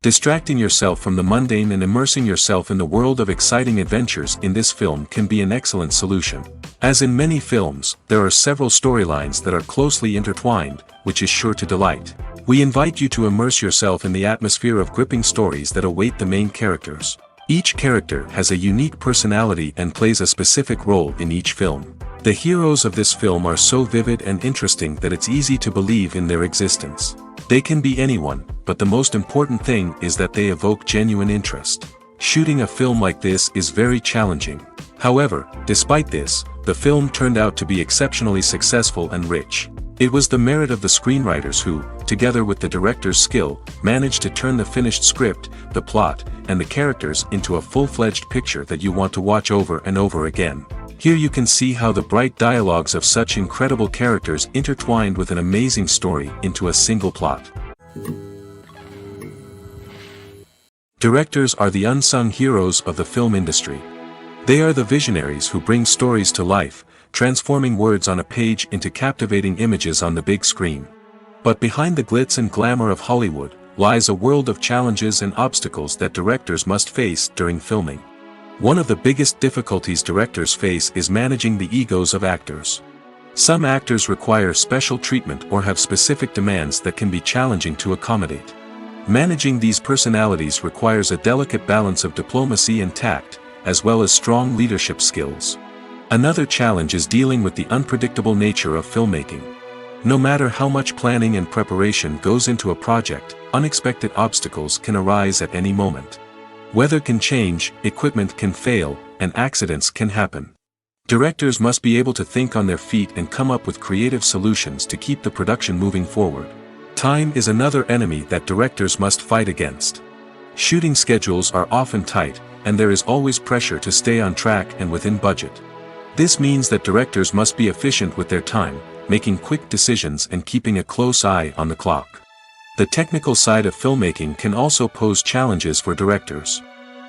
Distracting yourself from the mundane and immersing yourself in the world of exciting adventures in this film can be an excellent solution. As in many films, there are several storylines that are closely intertwined, which is sure to delight. We invite you to immerse yourself in the atmosphere of gripping stories that await the main characters. Each character has a unique personality and plays a specific role in each film. The heroes of this film are so vivid and interesting that it's easy to believe in their existence. They can be anyone, but the most important thing is that they evoke genuine interest. Shooting a film like this is very challenging. However, despite this, the film turned out to be exceptionally successful and rich. It was the merit of the screenwriters who, together with the director's skill, managed to turn the finished script, the plot, and the characters into a full-fledged picture that you want to watch over and over again. Here you can see how the bright dialogues of such incredible characters intertwined with an amazing story into a single plot. Directors are the unsung heroes of the film industry. They are the visionaries who bring stories to life, transforming words on a page into captivating images on the big screen. But behind the glitz and glamour of Hollywood lies a world of challenges and obstacles that directors must face during filming. One of the biggest difficulties directors face is managing the egos of actors. Some actors require special treatment or have specific demands that can be challenging to accommodate. Managing these personalities requires a delicate balance of diplomacy and tact, as well as strong leadership skills. Another challenge is dealing with the unpredictable nature of filmmaking. No matter how much planning and preparation goes into a project, unexpected obstacles can arise at any moment. Weather can change, equipment can fail, and accidents can happen. Directors must be able to think on their feet and come up with creative solutions to keep the production moving forward. Time is another enemy that directors must fight against. Shooting schedules are often tight, and there is always pressure to stay on track and within budget. This means that directors must be efficient with their time, making quick decisions and keeping a close eye on the clock. The technical side of filmmaking can also pose challenges for directors.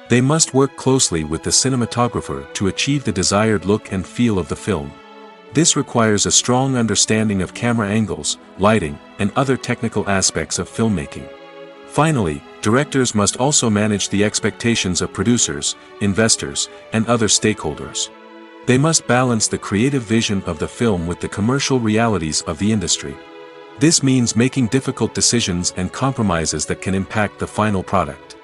They must work closely with the cinematographer to achieve the desired look and feel of the film. This requires a strong understanding of camera angles, lighting, and other technical aspects of filmmaking. Finally, directors must also manage the expectations of producers, investors, and other stakeholders. They must balance the creative vision of the film with the commercial realities of the industry. This means making difficult decisions and compromises that can impact the final product.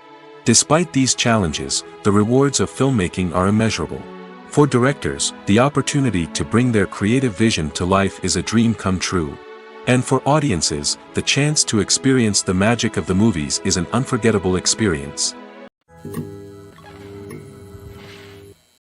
Despite these challenges, the rewards of filmmaking are immeasurable. For directors, the opportunity to bring their creative vision to life is a dream come true. And for audiences, the chance to experience the magic of the movies is an unforgettable experience.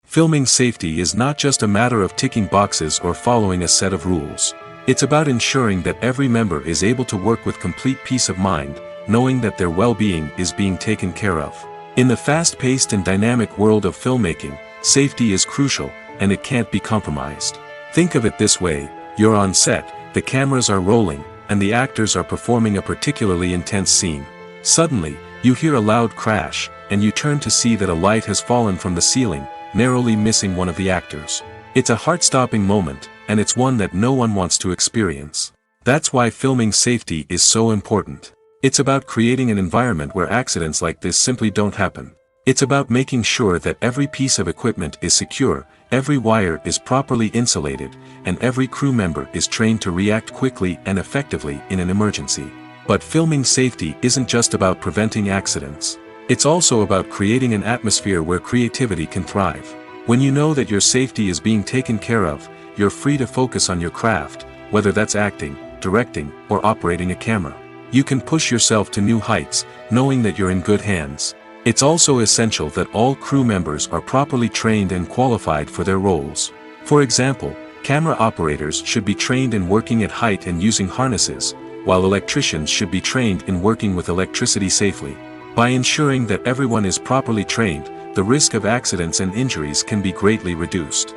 Filming safety is not just a matter of ticking boxes or following a set of rules. It's about ensuring that every member is able to work with complete peace of mind, knowing that their well-being is being taken care of. In the fast-paced and dynamic world of filmmaking, safety is crucial, and it can't be compromised. Think of it this way: you're on set, the cameras are rolling, and the actors are performing a particularly intense scene. Suddenly, you hear a loud crash, and you turn to see that a light has fallen from the ceiling, narrowly missing one of the actors. It's a heart-stopping moment, and it's one that no one wants to experience. That's why filming safety is so important. It's about creating an environment where accidents like this simply don't happen. It's about making sure that every piece of equipment is secure, every wire is properly insulated, and every crew member is trained to react quickly and effectively in an emergency. But filming safety isn't just about preventing accidents. It's also about creating an atmosphere where creativity can thrive. When you know that your safety is being taken care of, you're free to focus on your craft, whether that's acting, directing, or operating a camera. You can push yourself to new heights, knowing that you're in good hands. It's also essential that all crew members are properly trained and qualified for their roles. For example, camera operators should be trained in working at height and using harnesses, while electricians should be trained in working with electricity safely. By ensuring that everyone is properly trained, the risk of accidents and injuries can be greatly reduced.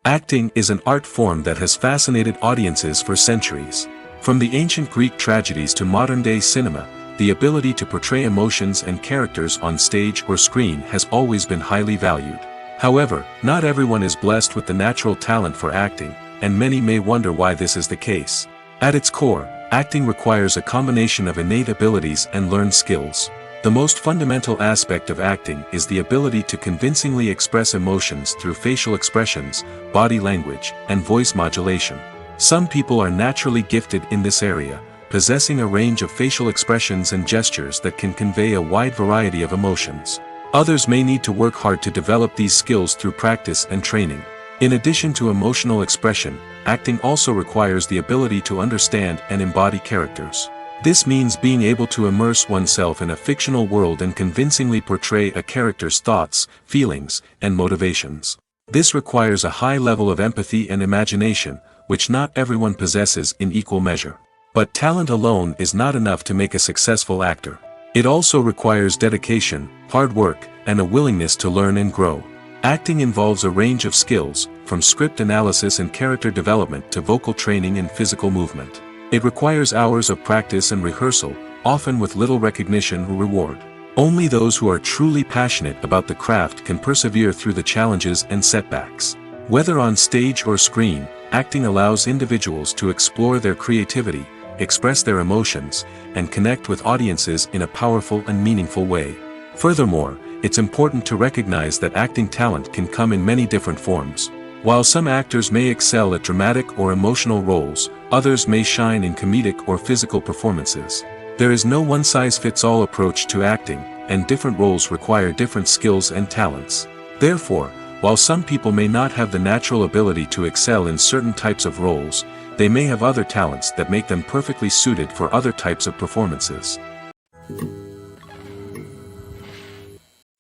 Acting is an art form that has fascinated audiences for centuries. From the ancient Greek tragedies to modern-day cinema, the ability to portray emotions and characters on stage or screen has always been highly valued. However, not everyone is blessed with the natural talent for acting, and many may wonder why this is the case. At its core, Acting requires a combination of innate abilities and learned skills. The most fundamental aspect of acting is the ability to convincingly express emotions through facial expressions, body language, and voice modulation. Some people are naturally gifted in this area, possessing a range of facial expressions and gestures that can convey a wide variety of emotions. Others may need to work hard to develop these skills through practice and training. In addition to emotional expression, acting also requires the ability to understand and embody characters. This means being able to immerse oneself in a fictional world and convincingly portray a character's thoughts, feelings, and motivations. This requires a high level of empathy and imagination, which not everyone possesses in equal measure. But talent alone is not enough to make a successful actor. It also requires dedication, hard work, and a willingness to learn and grow. Acting involves a range of skills, from script analysis and character development to vocal training and physical movement. It requires hours of practice and rehearsal, often with little recognition or reward. Only those who are truly passionate about the craft can persevere through the challenges and setbacks. Whether on stage or screen, acting allows individuals to explore their creativity, express their emotions, and connect with audiences in a powerful and meaningful way. Furthermore, it's important to recognize that acting talent can come in many different forms. While some actors may excel at dramatic or emotional roles, others may shine in comedic or physical performances. There is no one-size-fits-all approach to acting, and different roles require different skills and talents. Therefore, while some people may not have the natural ability to excel in certain types of roles, they may have other talents that make them perfectly suited for other types of performances.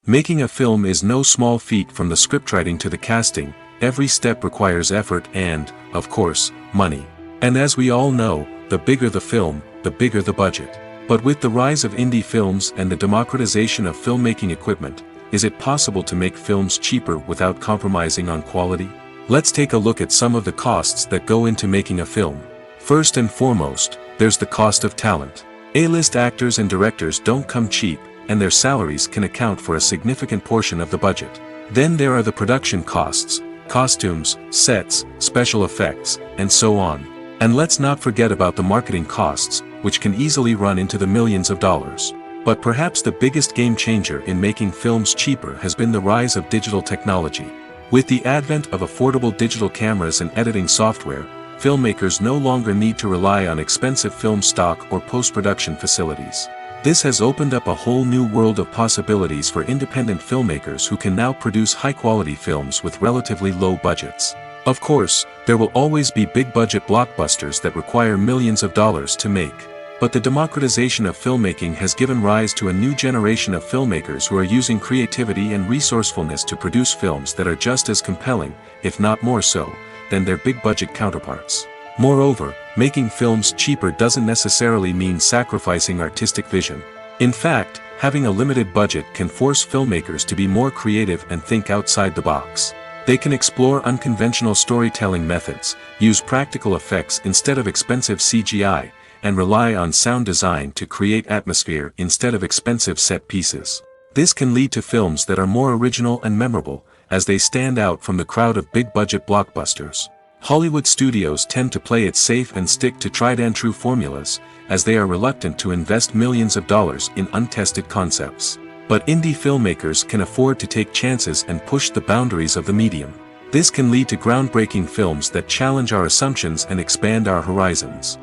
Making a film is no small feat. From the scriptwriting to the casting, every step requires effort and, of course, money. And as we all know, the bigger the film, the bigger the budget. But with the rise of indie films and the democratization of filmmaking equipment, is it possible to make films cheaper without compromising on quality? Let's take a look at some of the costs that go into making a film. First and foremost, there's the cost of talent. A-list actors and directors don't come cheap, and their salaries can account for a significant portion of the budget. Then there are the production costs, costumes, sets, special effects, and so on. And let's not forget about the marketing costs, which can easily run into the millions of dollars. But perhaps the biggest game changer in making films cheaper has been the rise of digital technology. With the advent of affordable digital cameras and editing software, filmmakers no longer need to rely on expensive film stock or post-production facilities. This has opened up a whole new world of possibilities for independent filmmakers who can now produce high-quality films with relatively low budgets. Of course, there will always be big-budget blockbusters that require millions of dollars to make. But the democratization of filmmaking has given rise to a new generation of filmmakers who are using creativity and resourcefulness to produce films that are just as compelling, if not more so, than their big-budget counterparts. Moreover, making films cheaper doesn't necessarily mean sacrificing artistic vision. In fact, having a limited budget can force filmmakers to be more creative and think outside the box. They can explore unconventional storytelling methods, use practical effects instead of expensive CGI, and rely on sound design to create atmosphere instead of expensive set pieces. This can lead to films that are more original and memorable, as they stand out from the crowd of big-budget blockbusters. Hollywood studios tend to play it safe and stick to tried-and-true formulas, as they are reluctant to invest millions of dollars in untested concepts. But indie filmmakers can afford to take chances and push the boundaries of the medium. This can lead to groundbreaking films that challenge our assumptions and expand our horizons.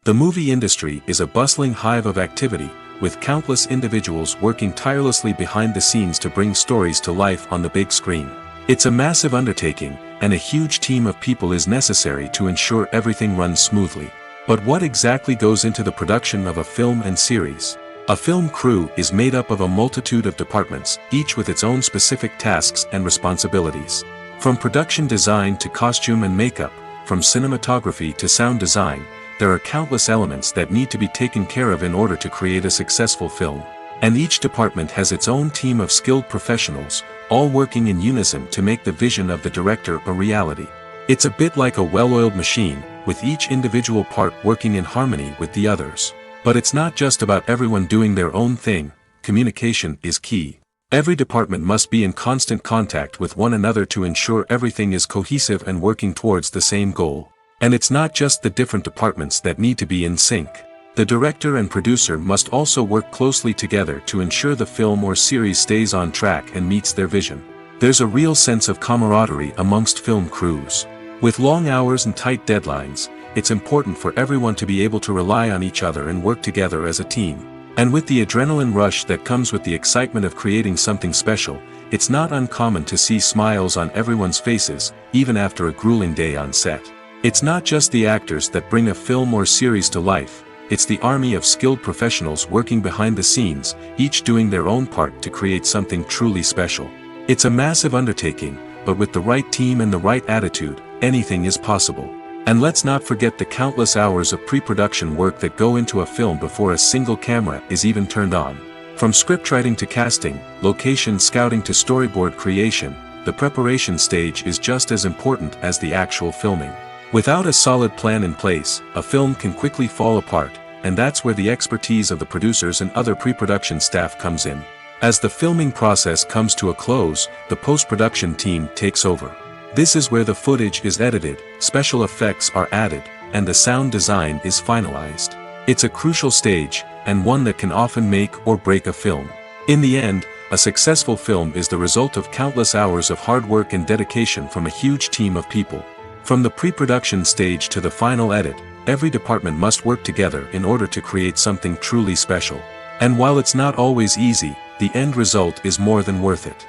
The movie industry is a bustling hive of activity, with countless individuals working tirelessly behind the scenes to bring stories to life on the big screen. It's a massive undertaking, and a huge team of people is necessary to ensure everything runs smoothly. But what exactly goes into the production of a film and series? A film crew is made up of a multitude of departments, each with its own specific tasks and responsibilities. From production design to costume and makeup, from cinematography to sound design, there are countless elements that need to be taken care of in order to create a successful film. And each department has its own team of skilled professionals, all working in unison to make the vision of the director a reality. It's a bit like a well-oiled machine, with each individual part working in harmony with the others. But it's not just about everyone doing their own thing. Communication is key. Every department must be in constant contact with one another to ensure everything is cohesive and working towards the same goal. And it's not just the different departments that need to be in sync. The director and producer must also work closely together to ensure the film or series stays on track and meets their vision. There's a real sense of camaraderie amongst film crews. With long hours and tight deadlines, it's important for everyone to be able to rely on each other and work together as a team. And with the adrenaline rush that comes with the excitement of creating something special, it's not uncommon to see smiles on everyone's faces, even after a grueling day on set. It's not just the actors that bring a film or series to life, it's the army of skilled professionals working behind the scenes, each doing their own part to create something truly special. It's a massive undertaking, but with the right team and the right attitude, anything is possible. And let's not forget the countless hours of pre-production work that go into a film before a single camera is even turned on. From scriptwriting to casting, location scouting to storyboard creation, the preparation stage is just as important as the actual filming. Without a solid plan in place, a film can quickly fall apart, and that's where the expertise of the producers and other pre-production staff comes in. As the filming process comes to a close, the post-production team takes over. This is where the footage is edited, special effects are added, and the sound design is finalized. It's a crucial stage, and one that can often make or break a film. In the end, a successful film is the result of countless hours of hard work and dedication from a huge team of people. From the pre-production stage to the final edit, every department must work together in order to create something truly special. And while it's not always easy, the end result is more than worth it.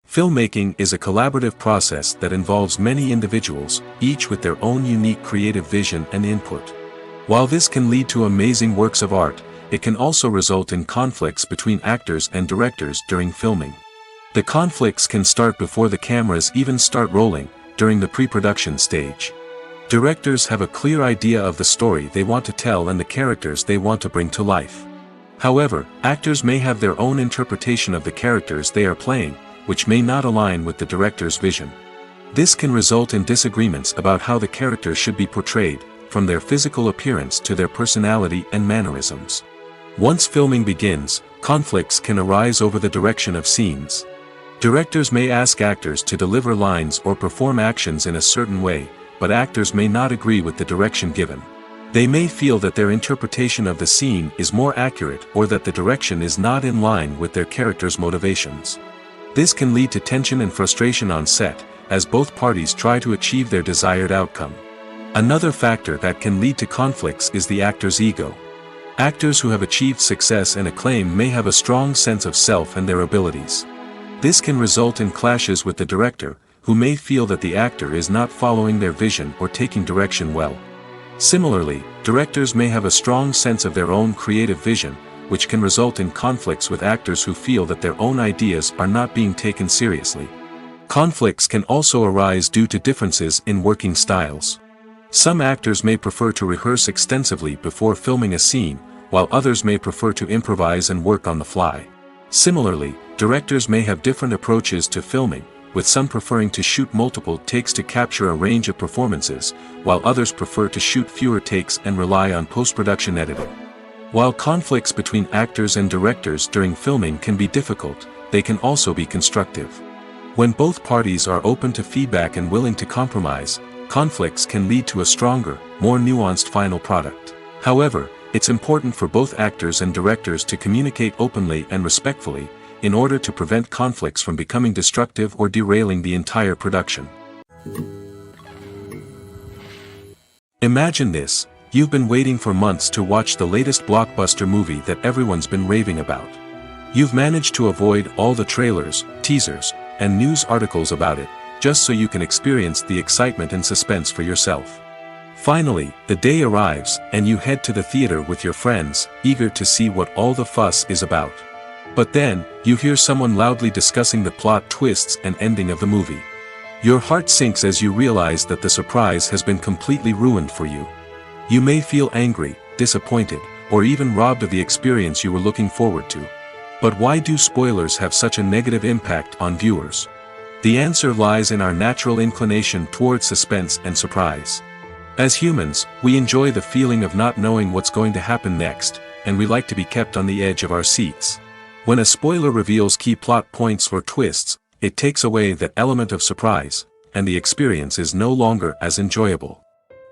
Filmmaking is a collaborative process that involves many individuals, each with their own unique creative vision and input. While this can lead to amazing works of art, it can also result in conflicts between actors and directors during filming. The conflicts can start before the cameras even start rolling, during the pre-production stage. Directors have a clear idea of the story they want to tell and the characters they want to bring to life. However, actors may have their own interpretation of the characters they are playing, which may not align with the director's vision. This can result in disagreements about how the characters should be portrayed, from their physical appearance to their personality and mannerisms. Once filming begins, conflicts can arise over the direction of scenes. Directors may ask actors to deliver lines or perform actions in a certain way, but actors may not agree with the direction given. They may feel that their interpretation of the scene is more accurate or that the direction is not in line with their character's motivations. This can lead to tension and frustration on set, as both parties try to achieve their desired outcome. Another factor that can lead to conflicts is the actor's ego. Actors who have achieved success and acclaim may have a strong sense of self and their abilities. This can result in clashes with the director, who may feel that the actor is not following their vision or taking direction well. Similarly, directors may have a strong sense of their own creative vision, which can result in conflicts with actors who feel that their own ideas are not being taken seriously. Conflicts can also arise due to differences in working styles. Some actors may prefer to rehearse extensively before filming a scene, while others may prefer to improvise and work on the fly. Similarly, directors may have different approaches to filming, with some preferring to shoot multiple takes to capture a range of performances, while others prefer to shoot fewer takes and rely on post-production editing. While conflicts between actors and directors during filming can be difficult, they can also be constructive. When both parties are open to feedback and willing to compromise, conflicts can lead to a stronger, more nuanced final product. However, it's important for both actors and directors to communicate openly and respectfully, in order to prevent conflicts from becoming destructive or derailing the entire production. Imagine this: you've been waiting for months to watch the latest blockbuster movie that everyone's been raving about. You've managed to avoid all the trailers, teasers, and news articles about it, just so you can experience the excitement and suspense for yourself. Finally, the day arrives, and you head to the theater with your friends, eager to see what all the fuss is about. But then, you hear someone loudly discussing the plot twists and ending of the movie. Your heart sinks as you realize that the surprise has been completely ruined for you. You may feel angry, disappointed, or even robbed of the experience you were looking forward to. But why do spoilers have such a negative impact on viewers? The answer lies in our natural inclination towards suspense and surprise. As humans, we enjoy the feeling of not knowing what's going to happen next, and we like to be kept on the edge of our seats. When a spoiler reveals key plot points or twists, it takes away that element of surprise, and the experience is no longer as enjoyable.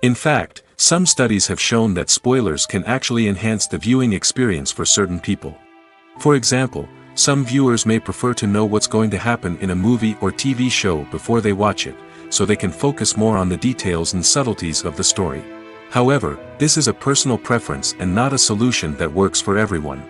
In fact, some studies have shown that spoilers can actually enhance the viewing experience for certain people. For example, some viewers may prefer to know what's going to happen in a movie or TV show before they watch it, so they can focus more on the details and subtleties of the story. However, this is a personal preference and not a solution that works for everyone.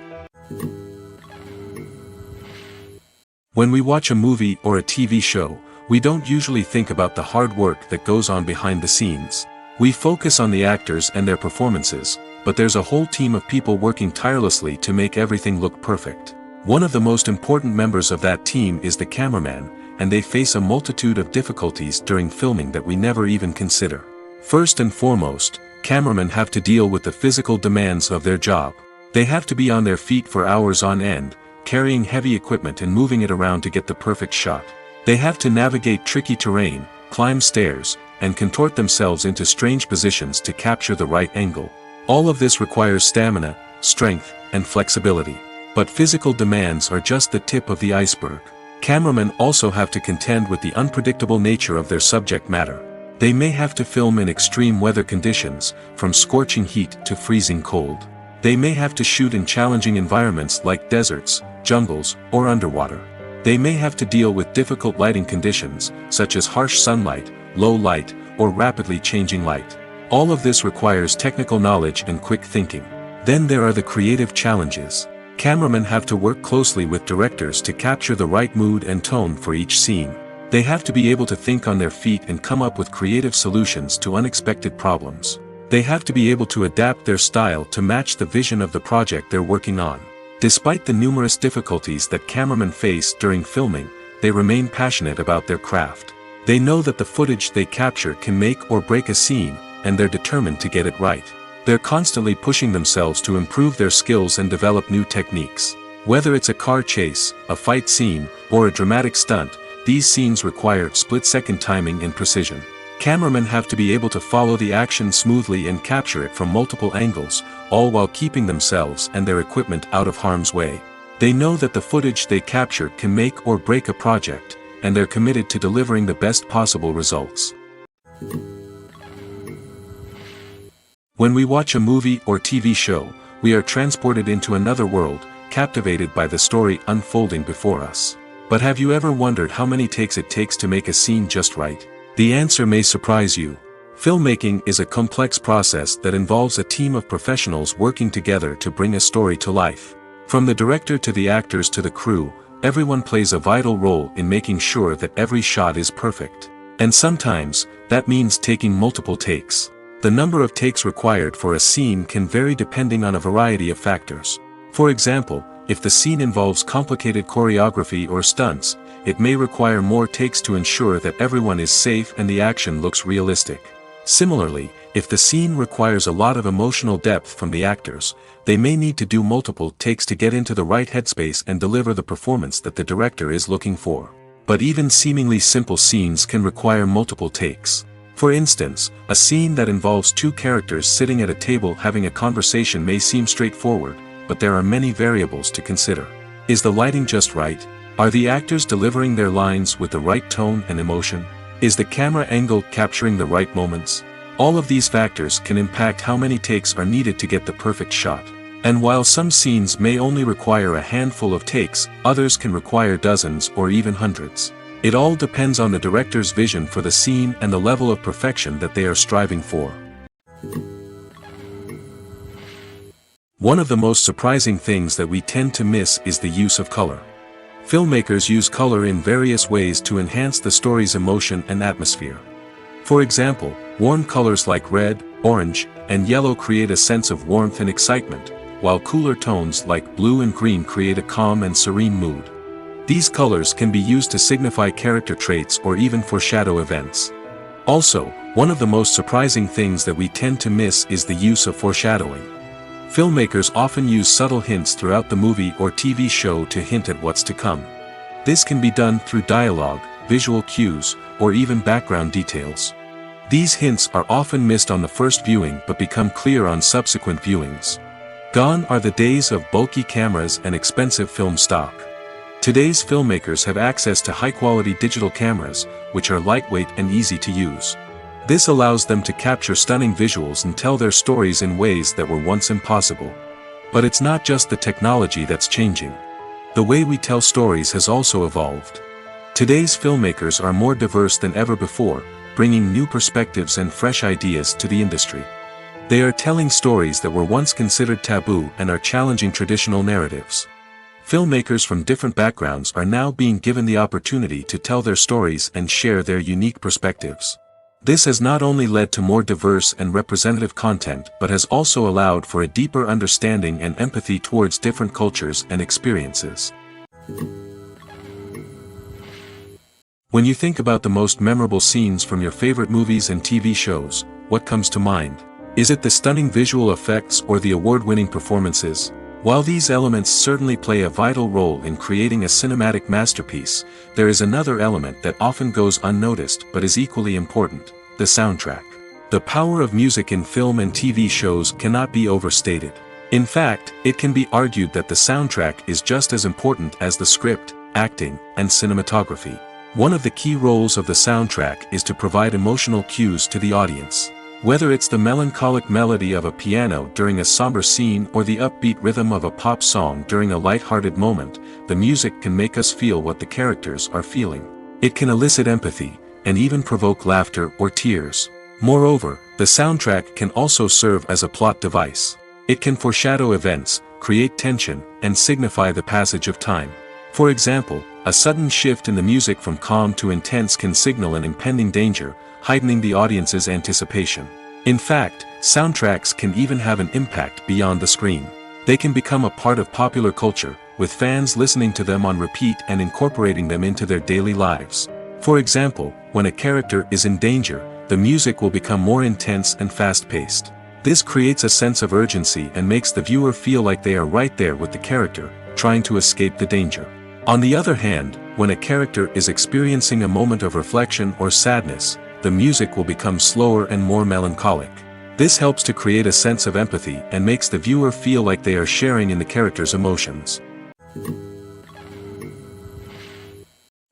When we watch a movie or a TV show, we don't usually think about the hard work that goes on behind the scenes. We focus on the actors and their performances, but there's a whole team of people working tirelessly to make everything look perfect. One of the most important members of that team is the cameraman, and they face a multitude of difficulties during filming that we never even consider. First and foremost, cameramen have to deal with the physical demands of their job. They have to be on their feet for hours on end, carrying heavy equipment and moving it around to get the perfect shot. They have to navigate tricky terrain, climb stairs, and contort themselves into strange positions to capture the right angle. All of this requires stamina, strength, and flexibility. But physical demands are just the tip of the iceberg. Cameramen also have to contend with the unpredictable nature of their subject matter. They may have to film in extreme weather conditions, from scorching heat to freezing cold. They may have to shoot in challenging environments like deserts, jungles, or underwater. They may have to deal with difficult lighting conditions, such as harsh sunlight, low light, or rapidly changing light. All of this requires technical knowledge and quick thinking. Then there are the creative challenges. Cameramen have to work closely with directors to capture the right mood and tone for each scene. They have to be able to think on their feet and come up with creative solutions to unexpected problems. They have to be able to adapt their style to match the vision of the project they're working on. Despite the numerous difficulties that cameramen face during filming, they remain passionate about their craft. They know that the footage they capture can make or break a scene, and they're determined to get it right. They're constantly pushing themselves to improve their skills and develop new techniques. Whether it's a car chase, a fight scene, or a dramatic stunt, these scenes require split-second timing and precision. Cameramen have to be able to follow the action smoothly and capture it from multiple angles, all while keeping themselves and their equipment out of harm's way. They know that the footage they capture can make or break a project, and they're committed to delivering the best possible results. When we watch a movie or TV show, we are transported into another world, captivated by the story unfolding before us. But have you ever wondered how many takes it takes to make a scene just right? The answer may surprise you. Filmmaking is a complex process that involves a team of professionals working together to bring a story to life. From the director to the actors to the crew, everyone plays a vital role in making sure that every shot is perfect. And sometimes, that means taking multiple takes. The number of takes required for a scene can vary depending on a variety of factors. For example, if the scene involves complicated choreography or stunts, it may require more takes to ensure that everyone is safe and the action looks realistic. Similarly, if the scene requires a lot of emotional depth from the actors, they may need to do multiple takes to get into the right headspace and deliver the performance that the director is looking for. But even seemingly simple scenes can require multiple takes. For instance, a scene that involves two characters sitting at a table having a conversation may seem straightforward, but there are many variables to consider. Is the lighting just right? Are the actors delivering their lines with the right tone and emotion? Is the camera angle capturing the right moments? All of these factors can impact how many takes are needed to get the perfect shot. And while some scenes may only require a handful of takes, others can require dozens or even hundreds. It all depends on the director's vision for the scene and the level of perfection that they are striving for. One of the most surprising things that we tend to miss is the use of color. Filmmakers use color in various ways to enhance the story's emotion and atmosphere. For example, warm colors like red, orange, and yellow create a sense of warmth and excitement, while cooler tones like blue and green create a calm and serene mood. These colors can be used to signify character traits or even foreshadow events. Also, one of the most surprising things that we tend to miss is the use of foreshadowing. Filmmakers often use subtle hints throughout the movie or TV show to hint at what's to come. This can be done through dialogue, visual cues, or even background details. These hints are often missed on the first viewing but become clear on subsequent viewings. Gone are the days of bulky cameras and expensive film stock. Today's filmmakers have access to high-quality digital cameras, which are lightweight and easy to use. This allows them to capture stunning visuals and tell their stories in ways that were once impossible. But it's not just the technology that's changing. The way we tell stories has also evolved. Today's filmmakers are more diverse than ever before, bringing new perspectives and fresh ideas to the industry. They are telling stories that were once considered taboo and are challenging traditional narratives. Filmmakers from different backgrounds are now being given the opportunity to tell their stories and share their unique perspectives. This has not only led to more diverse and representative content but has also allowed for a deeper understanding and empathy towards different cultures and experiences. When you think about the most memorable scenes from your favorite movies and TV shows, what comes to mind? Is it the stunning visual effects or the award-winning performances? While these elements certainly play a vital role in creating a cinematic masterpiece, there is another element that often goes unnoticed but is equally important: the soundtrack. The power of music in film and TV shows cannot be overstated. In fact, it can be argued that the soundtrack is just as important as the script, acting, and cinematography. One of the key roles of the soundtrack is to provide emotional cues to the audience. Whether it's the melancholic melody of a piano during a somber scene or the upbeat rhythm of a pop song during a light-hearted moment, the music can make us feel what the characters are feeling. It can elicit empathy, and even provoke laughter or tears. Moreover, the soundtrack can also serve as a plot device. It can foreshadow events, create tension, and signify the passage of time. For example, a sudden shift in the music from calm to intense can signal an impending danger, heightening the audience's anticipation. In fact, soundtracks can even have an impact beyond the screen. They can become a part of popular culture, with fans listening to them on repeat and incorporating them into their daily lives. For example, when a character is in danger, the music will become more intense and fast-paced. This creates a sense of urgency and makes the viewer feel like they are right there with the character, trying to escape the danger. On the other hand, when a character is experiencing a moment of reflection or sadness, the music will become slower and more melancholic. This helps to create a sense of empathy and makes the viewer feel like they are sharing in the character's emotions.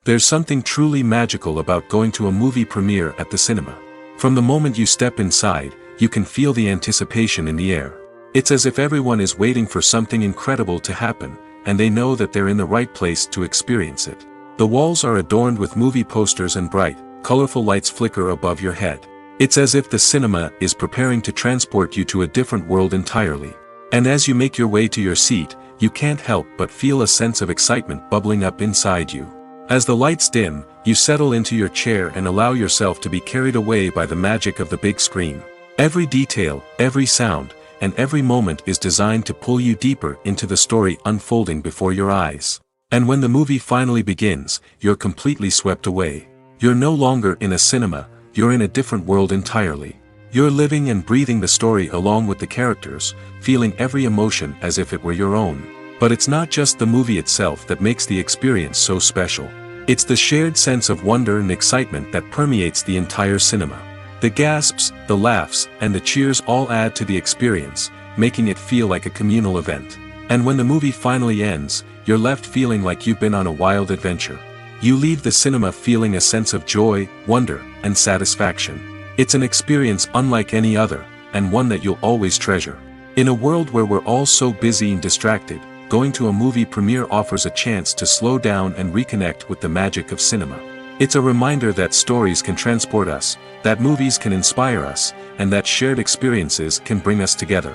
There's something truly magical about going to a movie premiere at the cinema. From the moment you step inside, you can feel the anticipation in the air. It's as if everyone is waiting for something incredible to happen, and they know that they're in the right place to experience it. The walls are adorned with movie posters and bright, colorful lights flicker above your head. It's as if the cinema is preparing to transport you to a different world entirely. And as you make your way to your seat, you can't help but feel a sense of excitement bubbling up inside you. As the lights dim, you settle into your chair and allow yourself to be carried away by the magic of the big screen. Every detail, every sound, and every moment is designed to pull you deeper into the story unfolding before your eyes. And when the movie finally begins, you're completely swept away. You're no longer in a cinema, you're in a different world entirely. You're living and breathing the story along with the characters, feeling every emotion as if it were your own. But it's not just the movie itself that makes the experience so special. It's the shared sense of wonder and excitement that permeates the entire cinema. The gasps, the laughs, and the cheers all add to the experience, making it feel like a communal event. And when the movie finally ends, you're left feeling like you've been on a wild adventure. You leave the cinema feeling a sense of joy, wonder, and satisfaction. It's an experience unlike any other, and one that you'll always treasure. In a world where we're all so busy and distracted, going to a movie premiere offers a chance to slow down and reconnect with the magic of cinema. It's a reminder that stories can transport us, that movies can inspire us, and that shared experiences can bring us together.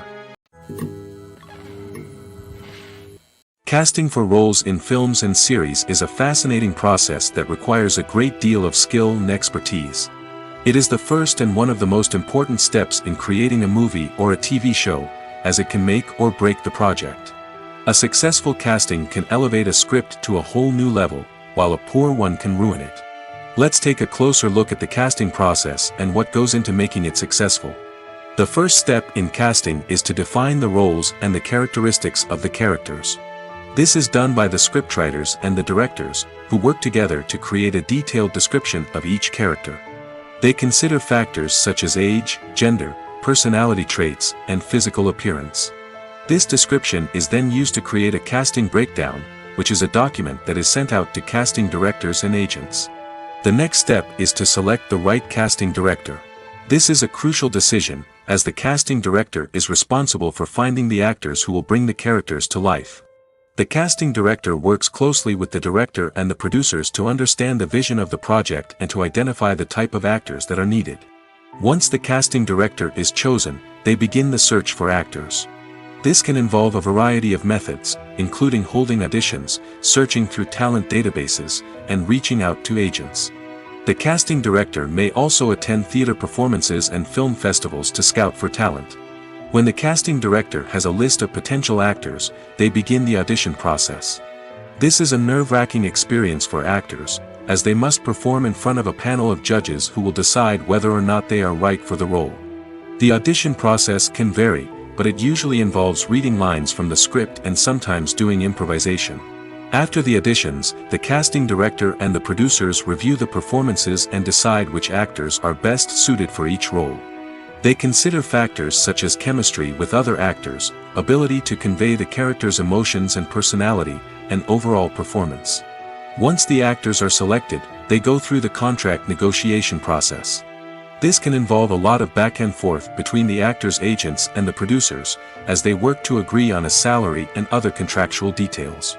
Casting for roles in films and series is a fascinating process that requires a great deal of skill and expertise. It is the first and one of the most important steps in creating a movie or a TV show, as it can make or break the project. A successful casting can elevate a script to a whole new level, while a poor one can ruin it. Let's take a closer look at the casting process and what goes into making it successful. The first step in casting is to define the roles and the characteristics of the characters. This is done by the scriptwriters and the directors, who work together to create a detailed description of each character. They consider factors such as age, gender, personality traits, and physical appearance. This description is then used to create a casting breakdown, which is a document that is sent out to casting directors and agents. The next step is to select the right casting director. This is a crucial decision, as the casting director is responsible for finding the actors who will bring the characters to life. The casting director works closely with the director and the producers to understand the vision of the project and to identify the type of actors that are needed. Once the casting director is chosen, they begin the search for actors. This can involve a variety of methods, including holding auditions, searching through talent databases, and reaching out to agents. The casting director may also attend theater performances and film festivals to scout for talent. When the casting director has a list of potential actors, they begin the audition process. This is a nerve-wracking experience for actors, as they must perform in front of a panel of judges who will decide whether or not they are right for the role. The audition process can vary, but it usually involves reading lines from the script and sometimes doing improvisation. After the auditions, the casting director and the producers review the performances and decide which actors are best suited for each role. They consider factors such as chemistry with other actors, ability to convey the character's emotions and personality, and overall performance. Once the actors are selected, they go through the contract negotiation process. This can involve a lot of back and forth between the actors' agents and the producers, as they work to agree on a salary and other contractual details.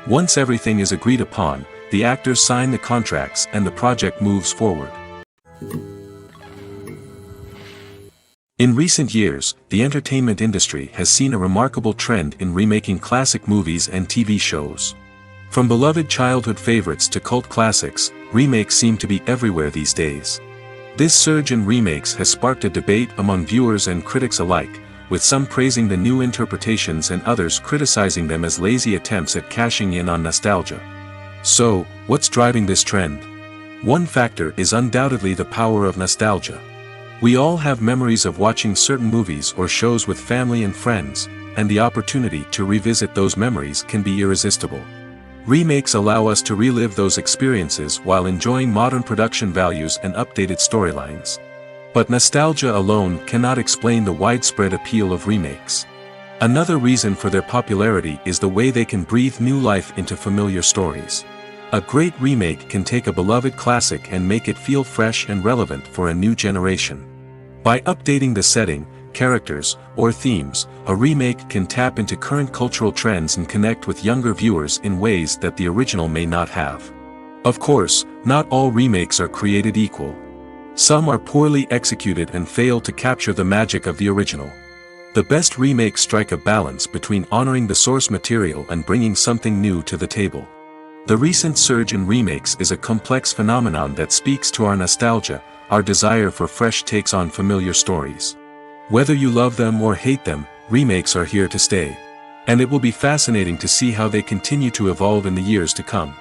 Once everything is agreed upon, the actors sign the contracts and the project moves forward. In recent years, the entertainment industry has seen a remarkable trend in remaking classic movies and TV shows. From beloved childhood favorites to cult classics, remakes seem to be everywhere these days. This surge in remakes has sparked a debate among viewers and critics alike, with some praising the new interpretations and others criticizing them as lazy attempts at cashing in on nostalgia. So, what's driving this trend? One factor is undoubtedly the power of nostalgia. We all have memories of watching certain movies or shows with family and friends, and the opportunity to revisit those memories can be irresistible. Remakes allow us to relive those experiences while enjoying modern production values and updated storylines. But nostalgia alone cannot explain the widespread appeal of remakes. Another reason for their popularity is the way they can breathe new life into familiar stories. A great remake can take a beloved classic and make it feel fresh and relevant for a new generation. By updating the setting, characters, or themes, a remake can tap into current cultural trends and connect with younger viewers in ways that the original may not have. Of course, not all remakes are created equal. Some are poorly executed and fail to capture the magic of the original. The best remakes strike a balance between honoring the source material and bringing something new to the table. The recent surge in remakes is a complex phenomenon that speaks to our nostalgia, our desire for fresh takes on familiar stories. Whether you love them or hate them, remakes are here to stay. And it will be fascinating to see how they continue to evolve in the years to come.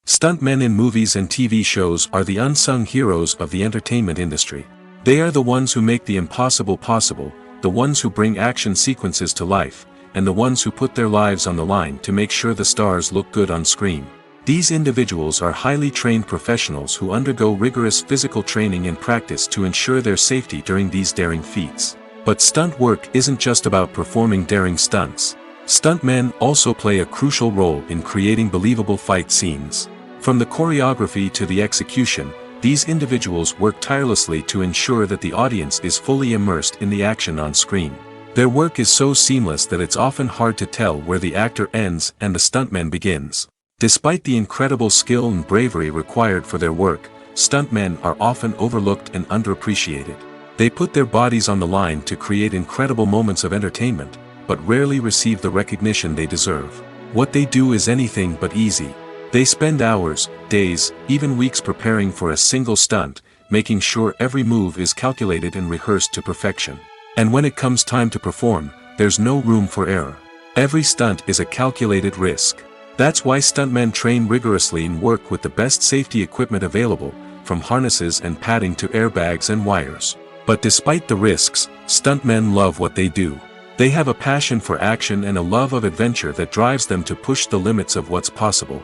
Stuntmen in movies and TV shows are the unsung heroes of the entertainment industry. They are the ones who make the impossible possible, the ones who bring action sequences to life, and the ones who put their lives on the line to make sure the stars look good on screen. These individuals are highly trained professionals who undergo rigorous physical training and practice to ensure their safety during these daring feats. But stunt work isn't just about performing daring stunts. Stuntmen also play a crucial role in creating believable fight scenes. From the choreography to the execution, these individuals work tirelessly to ensure that the audience is fully immersed in the action on screen. Their work is so seamless that it's often hard to tell where the actor ends and the stuntman begins. Despite the incredible skill and bravery required for their work, stuntmen are often overlooked and underappreciated. They put their bodies on the line to create incredible moments of entertainment, but rarely receive the recognition they deserve. What they do is anything but easy. They spend hours, days, even weeks preparing for a single stunt, making sure every move is calculated and rehearsed to perfection. And when it comes time to perform, there's no room for error. Every stunt is a calculated risk. That's why stuntmen train rigorously and work with the best safety equipment available, from harnesses and padding to airbags and wires. But despite the risks, stuntmen love what they do. They have a passion for action and a love of adventure that drives them to push the limits of what's possible.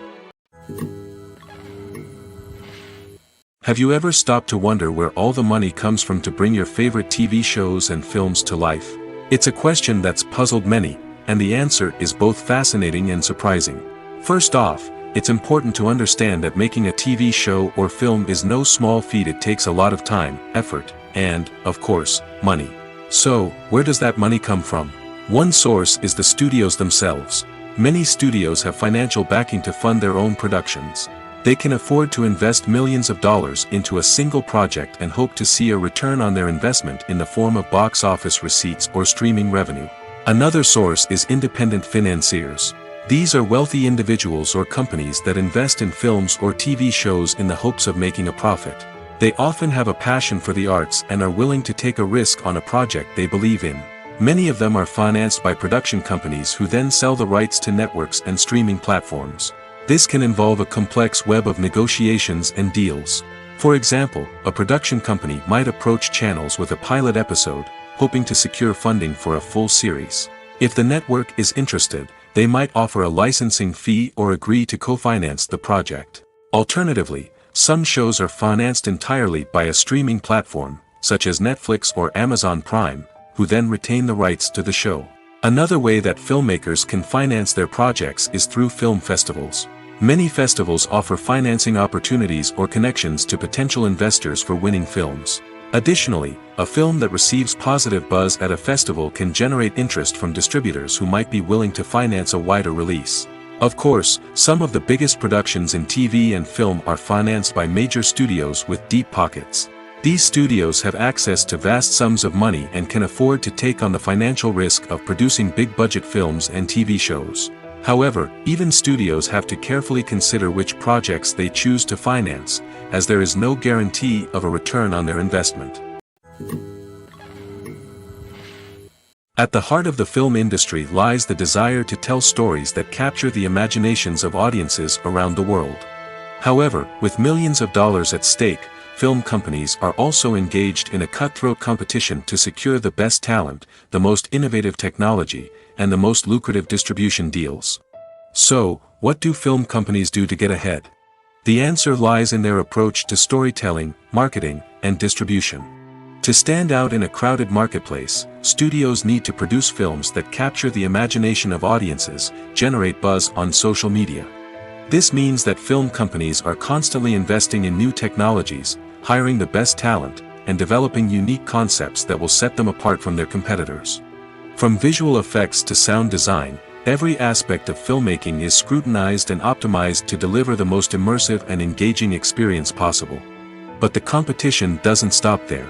Have you ever stopped to wonder where all the money comes from to bring your favorite TV shows and films to life? It's a question that's puzzled many, And the answer is both fascinating and surprising. First off, it's important to understand that making a TV show or film is no small feat. It takes a lot of time, effort, and, of course, money. So, where does that money come from? One source is the studios themselves. Many studios have financial backing to fund their own productions. They can afford to invest millions of dollars into a single project and hope to see a return on their investment in the form of box office receipts or streaming revenue. Another source is independent financiers. These are wealthy individuals or companies that invest in films or TV shows in the hopes of making a profit. They often have a passion for the arts and are willing to take a risk on a project they believe in. Many of them are financed by production companies who then sell the rights to networks and streaming platforms. This can involve a complex web of negotiations and deals. For example, a production company might approach channels with a pilot episode, hoping to secure funding for a full series. If the network is interested, they might offer a licensing fee or agree to co-finance the project. Alternatively, some shows are financed entirely by a streaming platform, such as Netflix or Amazon Prime, who then retain the rights to the show. Another way that filmmakers can finance their projects is through film festivals. Many festivals offer financing opportunities or connections to potential investors for winning films. Additionally, a film that receives positive buzz at a festival can generate interest from distributors who might be willing to finance a wider release. Of course, some of the biggest productions in TV and film are financed by major studios with deep pockets. These studios have access to vast sums of money and can afford to take on the financial risk of producing big-budget films and TV shows. However, even studios have to carefully consider which projects they choose to finance, as there is no guarantee of a return on their investment. At the heart of the film industry lies the desire to tell stories that capture the imaginations of audiences around the world. However, with millions of dollars at stake, film companies are also engaged in a cutthroat competition to secure the best talent, the most innovative technology, and the most lucrative distribution deals. So, what do film companies do to get ahead? The answer lies in their approach to storytelling, marketing, and distribution. To stand out in a crowded marketplace, studios need to produce films that capture the imagination of audiences, generate buzz on social media. This means that film companies are constantly investing in new technologies, hiring the best talent, and developing unique concepts that will set them apart from their competitors. From visual effects to sound design, every aspect of filmmaking is scrutinized and optimized to deliver the most immersive and engaging experience possible. But the competition doesn't stop there.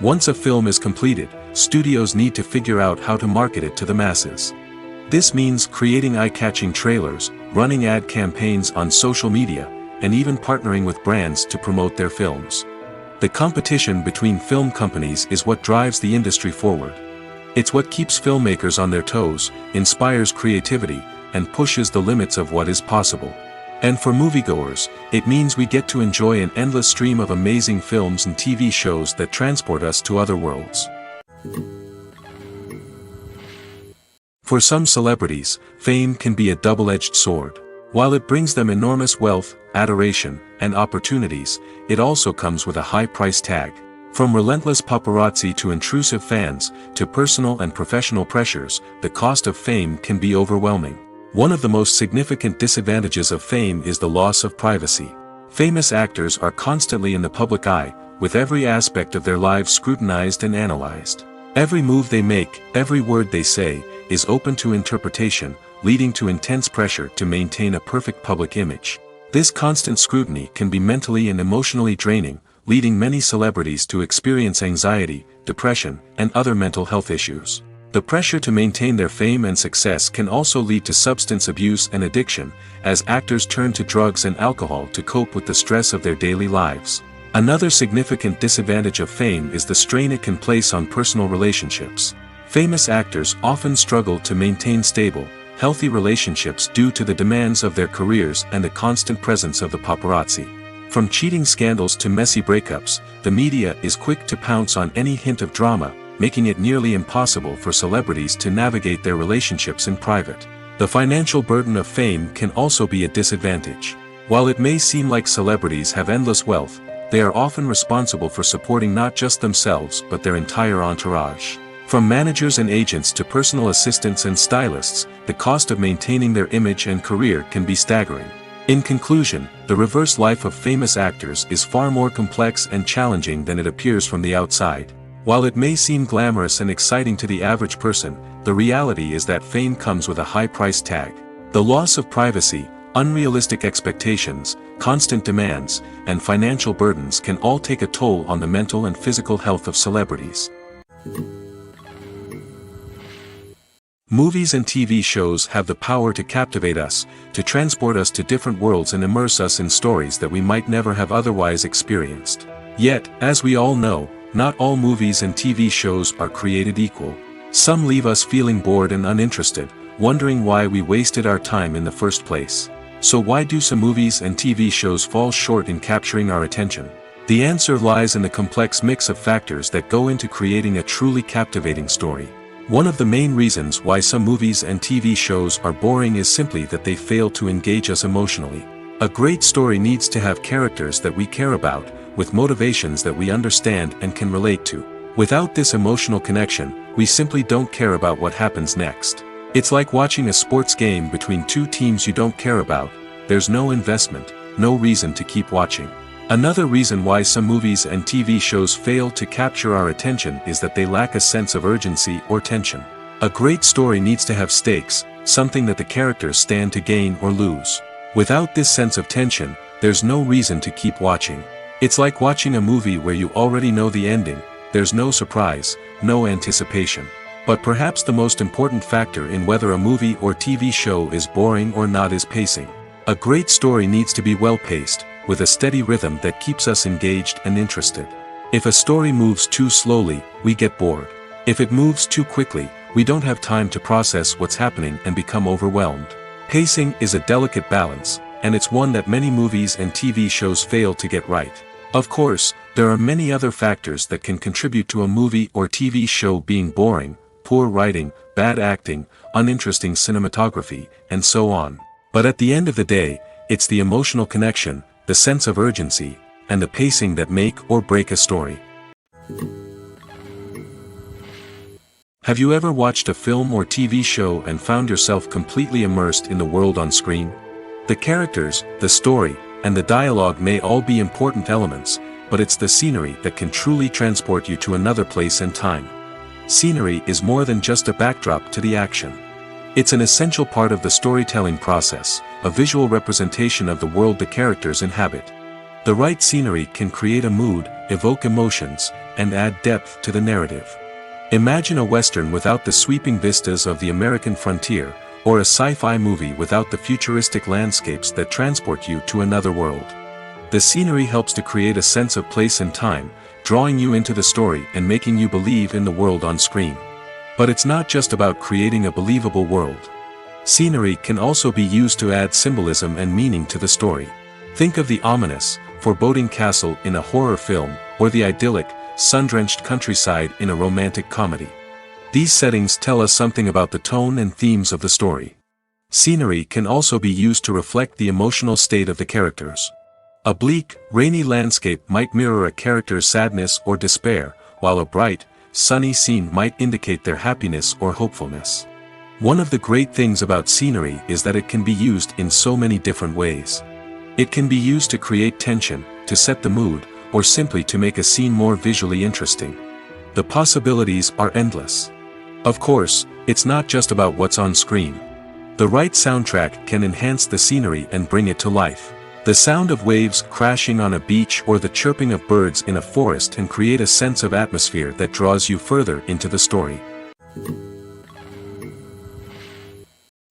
Once a film is completed, studios need to figure out how to market it to the masses. This means creating eye-catching trailers, running ad campaigns on social media, and even partnering with brands to promote their films. The competition between film companies is what drives the industry forward. It's what keeps filmmakers on their toes, inspires creativity, and pushes the limits of what is possible. And for moviegoers, it means we get to enjoy an endless stream of amazing films and TV shows that transport us to other worlds. For some celebrities, fame can be a double-edged sword. While it brings them enormous wealth, adoration, and opportunities, it also comes with a high price tag. From relentless paparazzi to intrusive fans, to personal and professional pressures, the cost of fame can be overwhelming. One of the most significant disadvantages of fame is the loss of privacy. Famous actors are constantly in the public eye, with every aspect of their lives scrutinized and analyzed. Every move they make, every word they say, is open to interpretation, leading to intense pressure to maintain a perfect public image. This constant scrutiny can be mentally and emotionally draining, leading many celebrities to experience anxiety, depression, and other mental health issues. The pressure to maintain their fame and success can also lead to substance abuse and addiction, as actors turn to drugs and alcohol to cope with the stress of their daily lives. Another significant disadvantage of fame is the strain it can place on personal relationships. Famous actors often struggle to maintain stable, healthy relationships due to the demands of their careers and the constant presence of the paparazzi. From cheating scandals to messy breakups, the media is quick to pounce on any hint of drama, making it nearly impossible for celebrities to navigate their relationships in private. The financial burden of fame can also be a disadvantage. While it may seem like celebrities have endless wealth, they are often responsible for supporting not just themselves but their entire entourage. From managers and agents to personal assistants and stylists, the cost of maintaining their image and career can be staggering. In conclusion, the reverse life of famous actors is far more complex and challenging than it appears from the outside. While it may seem glamorous and exciting to the average person, the reality is that fame comes with a high price tag. The loss of privacy, unrealistic expectations, constant demands, and financial burdens can all take a toll on the mental and physical health of celebrities. Movies and TV shows have the power to captivate us, to transport us to different worlds and immerse us in stories that we might never have otherwise experienced. Yet, as we all know, not all movies and TV shows are created equal. Some leave us feeling bored and uninterested, wondering why we wasted our time in the first place. So why do some movies and TV shows fall short in capturing our attention? The answer lies in the complex mix of factors that go into creating a truly captivating story. One of the main reasons why some movies and TV shows are boring is simply that they fail to engage us emotionally. A great story needs to have characters that we care about, with motivations that we understand and can relate to. Without this emotional connection, we simply don't care about what happens next. It's like watching a sports game between two teams you don't care about. There's no investment, no reason to keep watching. Another reason why some movies and TV shows fail to capture our attention is that they lack a sense of urgency or tension. A great story needs to have stakes, something that the characters stand to gain or lose. Without this sense of tension, there's no reason to keep watching. It's like watching a movie where you already know the ending. There's no surprise, no anticipation. But perhaps the most important factor in whether a movie or TV show is boring or not is pacing. A great story needs to be well-paced, with a steady rhythm that keeps us engaged and interested. If a story moves too slowly, we get bored. If it moves too quickly, we don't have time to process what's happening and become overwhelmed. Pacing is a delicate balance, and it's one that many movies and TV shows fail to get right. Of course, there are many other factors that can contribute to a movie or TV show being boring: poor writing, bad acting, uninteresting cinematography, and so on. But at the end of the day, it's the emotional connection, the sense of urgency, and the pacing that make or break a story. Have you ever watched a film or TV show and found yourself completely immersed in the world on screen? The characters, the story, and the dialogue may all be important elements, but it's the scenery that can truly transport you to another place and time. Scenery is more than just a backdrop to the action. It's an essential part of the storytelling process, a visual representation of the world the characters inhabit. The right scenery can create a mood, evoke emotions, and add depth to the narrative. Imagine a Western without the sweeping vistas of the American frontier, or a sci-fi movie without the futuristic landscapes that transport you to another world. The scenery helps to create a sense of place and time, drawing you into the story and making you believe in the world on screen. But it's not just about creating a believable world. Scenery can also be used to add symbolism and meaning to the story. Think of the ominous, foreboding castle in a horror film, or the idyllic, sun-drenched countryside in a romantic comedy. These settings tell us something about the tone and themes of the story. Scenery can also be used to reflect the emotional state of the characters. A bleak, rainy landscape might mirror a character's sadness or despair, while a bright, sunny scene might indicate their happiness or hopefulness. One of the great things about scenery is that it can be used in so many different ways. It can be used to create tension, to set the mood, or simply to make a scene more visually interesting. The possibilities are endless. Of course, it's not just about what's on screen. The right soundtrack can enhance the scenery and bring it to life. The sound of waves crashing on a beach or the chirping of birds in a forest can create a sense of atmosphere that draws you further into the story.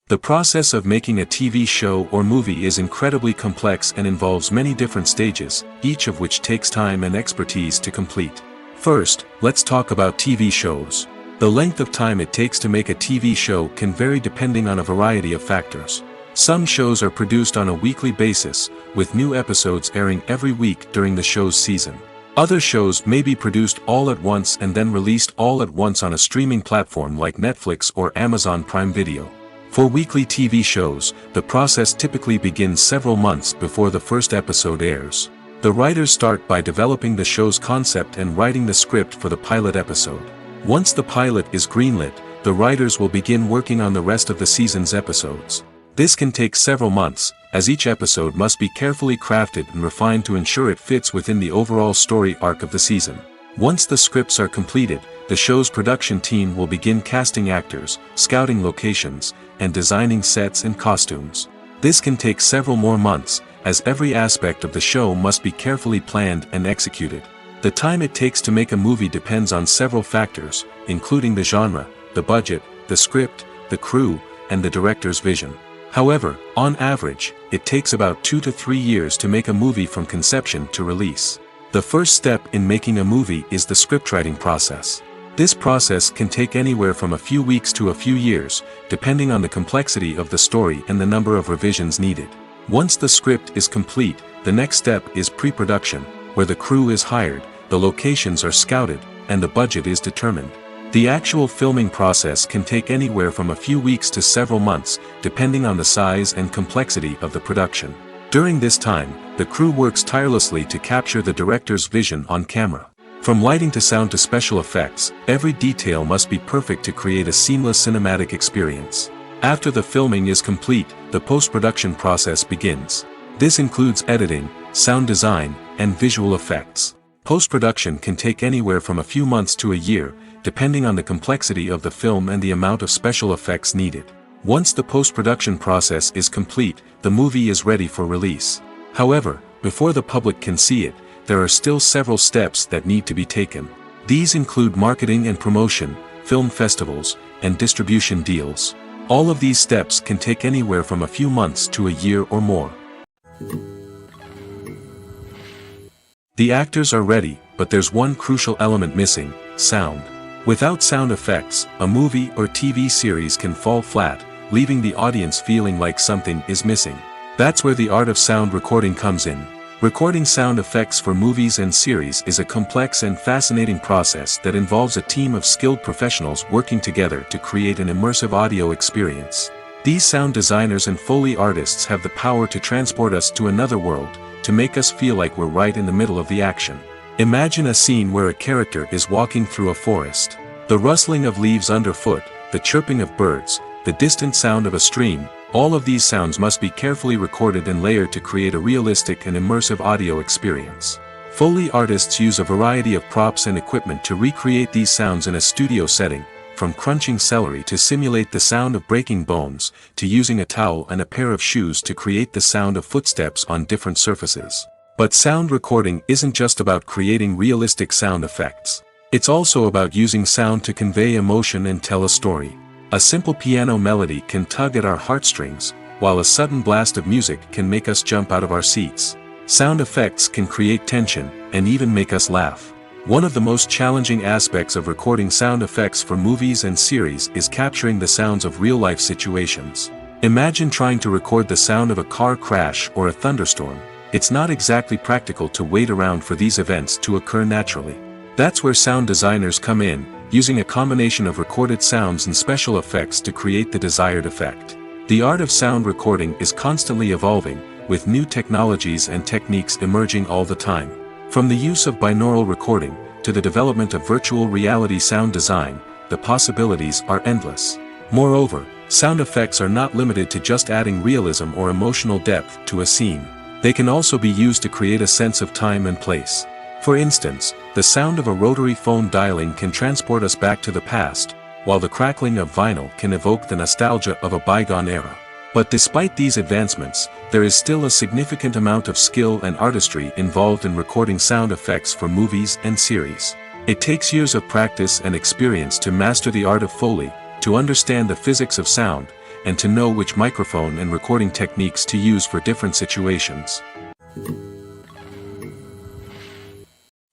The process of making a TV show or movie is incredibly complex and involves many different stages, each of which takes time and expertise to complete. First, let's talk about TV shows. The length of time it takes to make a TV show can vary depending on a variety of factors. Some shows are produced on a weekly basis, with new episodes airing every week during the show's season. Other shows may be produced all at once and then released all at once on a streaming platform like Netflix or Amazon Prime Video. For weekly TV shows, the process typically begins several months before the first episode airs. The writers start by developing the show's concept and writing the script for the pilot episode. Once the pilot is greenlit, the writers will begin working on the rest of the season's episodes. This can take several months, as each episode must be carefully crafted and refined to ensure it fits within the overall story arc of the season. Once the scripts are completed, the show's production team will begin casting actors, scouting locations, and designing sets and costumes. This can take several more months, as every aspect of the show must be carefully planned and executed. The time it takes to make a movie depends on several factors, including the genre, the budget, the script, the crew, and the director's vision. However, on average, it takes about 2 to 3 years to make a movie from conception to release. The first step in making a movie is the scriptwriting process. This process can take anywhere from a few weeks to a few years, depending on the complexity of the story and the number of revisions needed. Once the script is complete, the next step is pre-production, where the crew is hired, the locations are scouted, and the budget is determined. The actual filming process can take anywhere from a few weeks to several months, depending on the size and complexity of the production. During this time, the crew works tirelessly to capture the director's vision on camera. From lighting to sound to special effects, every detail must be perfect to create a seamless cinematic experience. After the filming is complete, the post-production process begins. This includes editing, sound design, and visual effects. Post-production can take anywhere from a few months to a year, depending on the complexity of the film and the amount of special effects needed. Once the post-production process is complete, the movie is ready for release. However, before the public can see it, there are still several steps that need to be taken. These include marketing and promotion, film festivals, and distribution deals. All of these steps can take anywhere from a few months to a year or more. The actors are ready, but there's one crucial element missing: sound. Without sound effects, a movie or TV series can fall flat, leaving the audience feeling like something is missing. That's where the art of sound recording comes in. Recording sound effects for movies and series is a complex and fascinating process that involves a team of skilled professionals working together to create an immersive audio experience. These sound designers and Foley artists have the power to transport us to another world, to make us feel like we're right in the middle of the action. Imagine a scene where a character is walking through a forest. The rustling of leaves underfoot, the chirping of birds, the distant sound of a stream, all of these sounds must be carefully recorded and layered to create a realistic and immersive audio experience. Foley artists use a variety of props and equipment to recreate these sounds in a studio setting, from crunching celery to simulate the sound of breaking bones, to using a towel and a pair of shoes to create the sound of footsteps on different surfaces. But sound recording isn't just about creating realistic sound effects. It's also about using sound to convey emotion and tell a story. A simple piano melody can tug at our heartstrings, while a sudden blast of music can make us jump out of our seats. Sound effects can create tension, and even make us laugh. One of the most challenging aspects of recording sound effects for movies and series is capturing the sounds of real-life situations. Imagine trying to record the sound of a car crash or a thunderstorm. It's not exactly practical to wait around for these events to occur naturally. That's where sound designers come in, using a combination of recorded sounds and special effects to create the desired effect. The art of sound recording is constantly evolving, with new technologies and techniques emerging all the time. From the use of binaural recording, to the development of virtual reality sound design, the possibilities are endless. Moreover, sound effects are not limited to just adding realism or emotional depth to a scene. They can also be used to create a sense of time and place. For instance, the sound of a rotary phone dialing can transport us back to the past, while the crackling of vinyl can evoke the nostalgia of a bygone era. But despite these advancements, there is still a significant amount of skill and artistry involved in recording sound effects for movies and series. It takes years of practice and experience to master the art of Foley, to understand the physics of sound, and to know which microphone and recording techniques to use for different situations.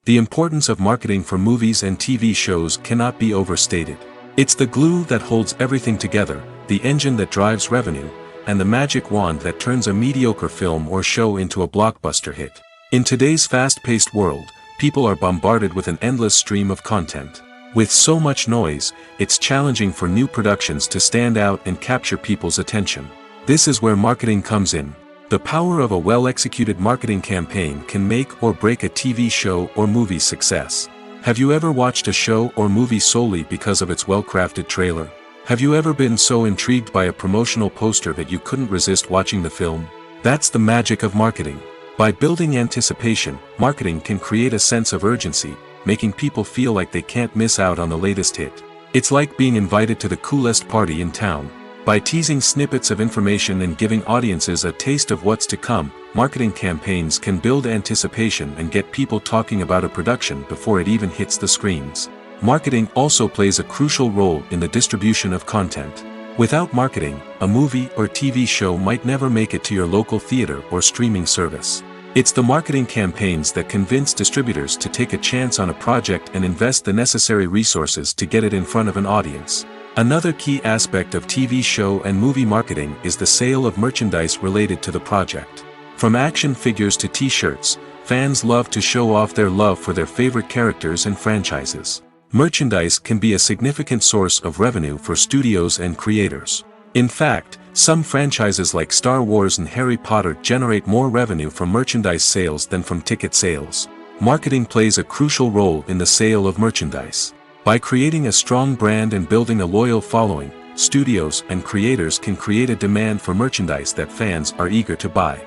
The importance of marketing for movies and TV shows cannot be overstated. It's the glue that holds everything together, the engine that drives revenue, and the magic wand that turns a mediocre film or show into a blockbuster hit. In today's fast-paced world, people are bombarded with an endless stream of content. With so much noise, it's challenging for new productions to stand out and capture people's attention. This is where marketing comes in. The power of a well-executed marketing campaign can make or break a TV show or movie's success. Have you ever watched a show or movie solely because of its well-crafted trailer? Have you ever been so intrigued by a promotional poster that you couldn't resist watching the film? That's the magic of marketing. By building anticipation, marketing can create a sense of urgency, making people feel like they can't miss out on the latest hit. It's like being invited to the coolest party in town. By teasing snippets of information and giving audiences a taste of what's to come, marketing campaigns can build anticipation and get people talking about a production before it even hits the screens. Marketing also plays a crucial role in the distribution of content. Without marketing, a movie or TV show might never make it to your local theater or streaming service. It's the marketing campaigns that convince distributors to take a chance on a project and invest the necessary resources to get it in front of an audience. Another key aspect of TV show and movie marketing is the sale of merchandise related to the project. From action figures to t-shirts, fans love to show off their love for their favorite characters and franchises. Merchandise can be a significant source of revenue for studios and creators. In fact, some franchises like Star Wars and Harry Potter generate more revenue from merchandise sales than from ticket sales. Marketing plays a crucial role in the sale of merchandise. By creating a strong brand and building a loyal following, studios and creators can create a demand for merchandise that fans are eager to buy.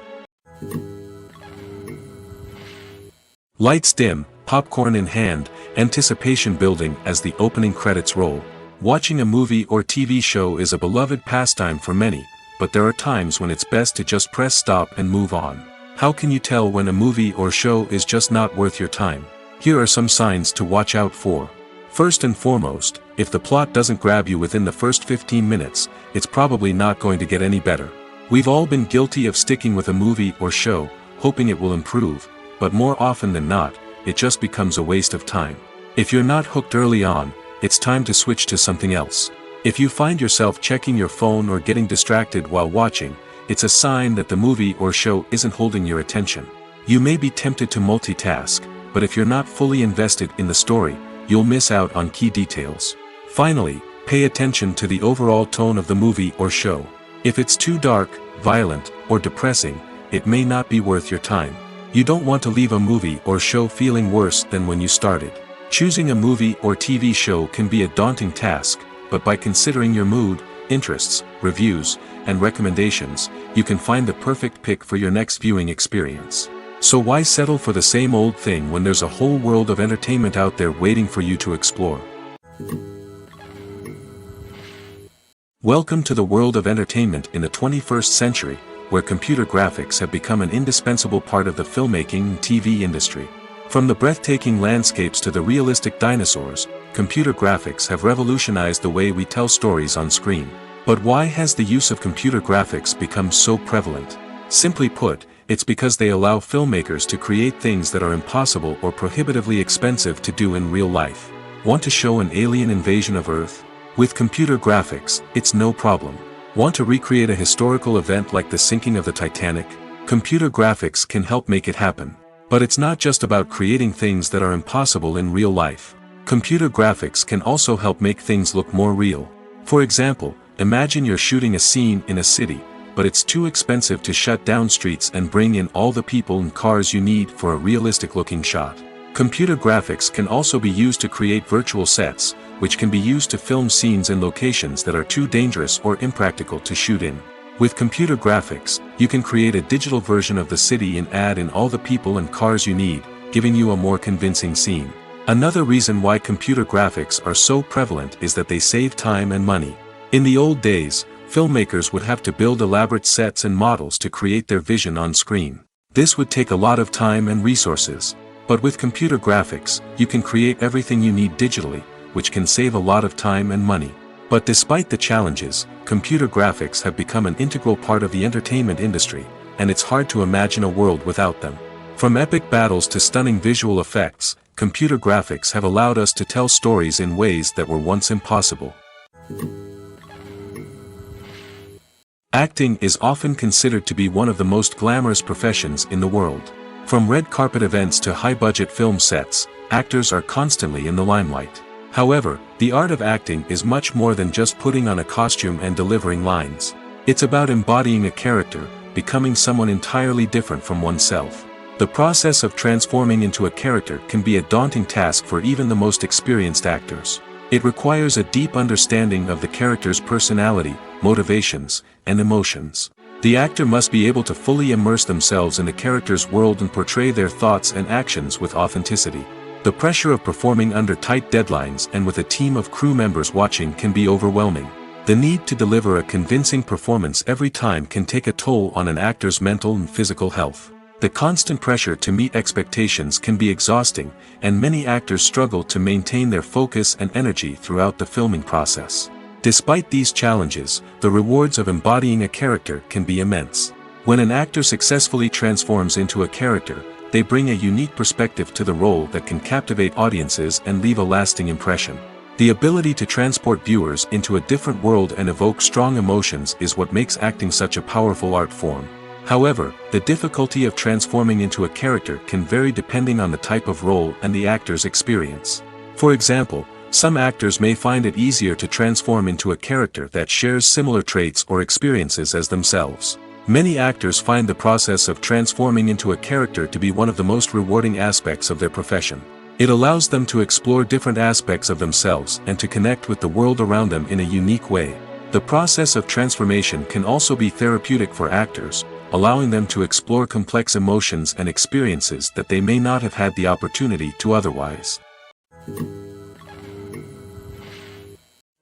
Lights dim, popcorn in hand, anticipation building as the opening credits roll. Watching a movie or TV show is a beloved pastime for many, but there are times when it's best to just press stop and move on. How can you tell when a movie or show is just not worth your time? Here are some signs to watch out for. First and foremost, if the plot doesn't grab you within the first 15 minutes, it's probably not going to get any better. We've all been guilty of sticking with a movie or show, hoping it will improve, but more often than not, it just becomes a waste of time. If you're not hooked early on, it's time to switch to something else. If you find yourself checking your phone or getting distracted while watching, it's a sign that the movie or show isn't holding your attention. You may be tempted to multitask, but if you're not fully invested in the story, you'll miss out on key details. Finally, pay attention to the overall tone of the movie or show. If it's too dark, violent, or depressing, it may not be worth your time. You don't want to leave a movie or show feeling worse than when you started. Choosing a movie or TV show can be a daunting task, but by considering your mood, interests, reviews, and recommendations, you can find the perfect pick for your next viewing experience. So why settle for the same old thing when there's a whole world of entertainment out there waiting for you to explore? Welcome to the world of entertainment in the 21st century, where computer graphics have become an indispensable part of the filmmaking and TV industry. From the breathtaking landscapes to the realistic dinosaurs, computer graphics have revolutionized the way we tell stories on screen. But why has the use of computer graphics become so prevalent? Simply put, it's because they allow filmmakers to create things that are impossible or prohibitively expensive to do in real life. Want to show an alien invasion of Earth? With computer graphics, it's no problem. Want to recreate a historical event like the sinking of the Titanic? Computer graphics can help make it happen. But it's not just about creating things that are impossible in real life. Computer graphics can also help make things look more real. For example, imagine you're shooting a scene in a city, but it's too expensive to shut down streets and bring in all the people and cars you need for a realistic-looking shot. Computer graphics can also be used to create virtual sets, which can be used to film scenes in locations that are too dangerous or impractical to shoot in. With computer graphics, you can create a digital version of the city and add in all the people and cars you need, giving you a more convincing scene. Another reason why computer graphics are so prevalent is that they save time and money. In the old days, filmmakers would have to build elaborate sets and models to create their vision on screen. This would take a lot of time and resources. But with computer graphics, you can create everything you need digitally, which can save a lot of time and money. But despite the challenges, computer graphics have become an integral part of the entertainment industry, and it's hard to imagine a world without them. From epic battles to stunning visual effects, computer graphics have allowed us to tell stories in ways that were once impossible. Acting is often considered to be one of the most glamorous professions in the world. From red carpet events to high-budget film sets, actors are constantly in the limelight. However, the art of acting is much more than just putting on a costume and delivering lines. It's about embodying a character, becoming someone entirely different from oneself. The process of transforming into a character can be a daunting task for even the most experienced actors. It requires a deep understanding of the character's personality, motivations, and emotions. The actor must be able to fully immerse themselves in the character's world and portray their thoughts and actions with authenticity. The pressure of performing under tight deadlines and with a team of crew members watching can be overwhelming. The need to deliver a convincing performance every time can take a toll on an actor's mental and physical health. The constant pressure to meet expectations can be exhausting, and many actors struggle to maintain their focus and energy throughout the filming process. Despite these challenges, the rewards of embodying a character can be immense. When an actor successfully transforms into a character, they bring a unique perspective to the role that can captivate audiences and leave a lasting impression. The ability to transport viewers into a different world and evoke strong emotions is what makes acting such a powerful art form. However, the difficulty of transforming into a character can vary depending on the type of role and the actor's experience. For example, some actors may find it easier to transform into a character that shares similar traits or experiences as themselves. Many actors find the process of transforming into a character to be one of the most rewarding aspects of their profession. It allows them to explore different aspects of themselves and to connect with the world around them in a unique way. The process of transformation can also be therapeutic for actors, allowing them to explore complex emotions and experiences that they may not have had the opportunity to otherwise.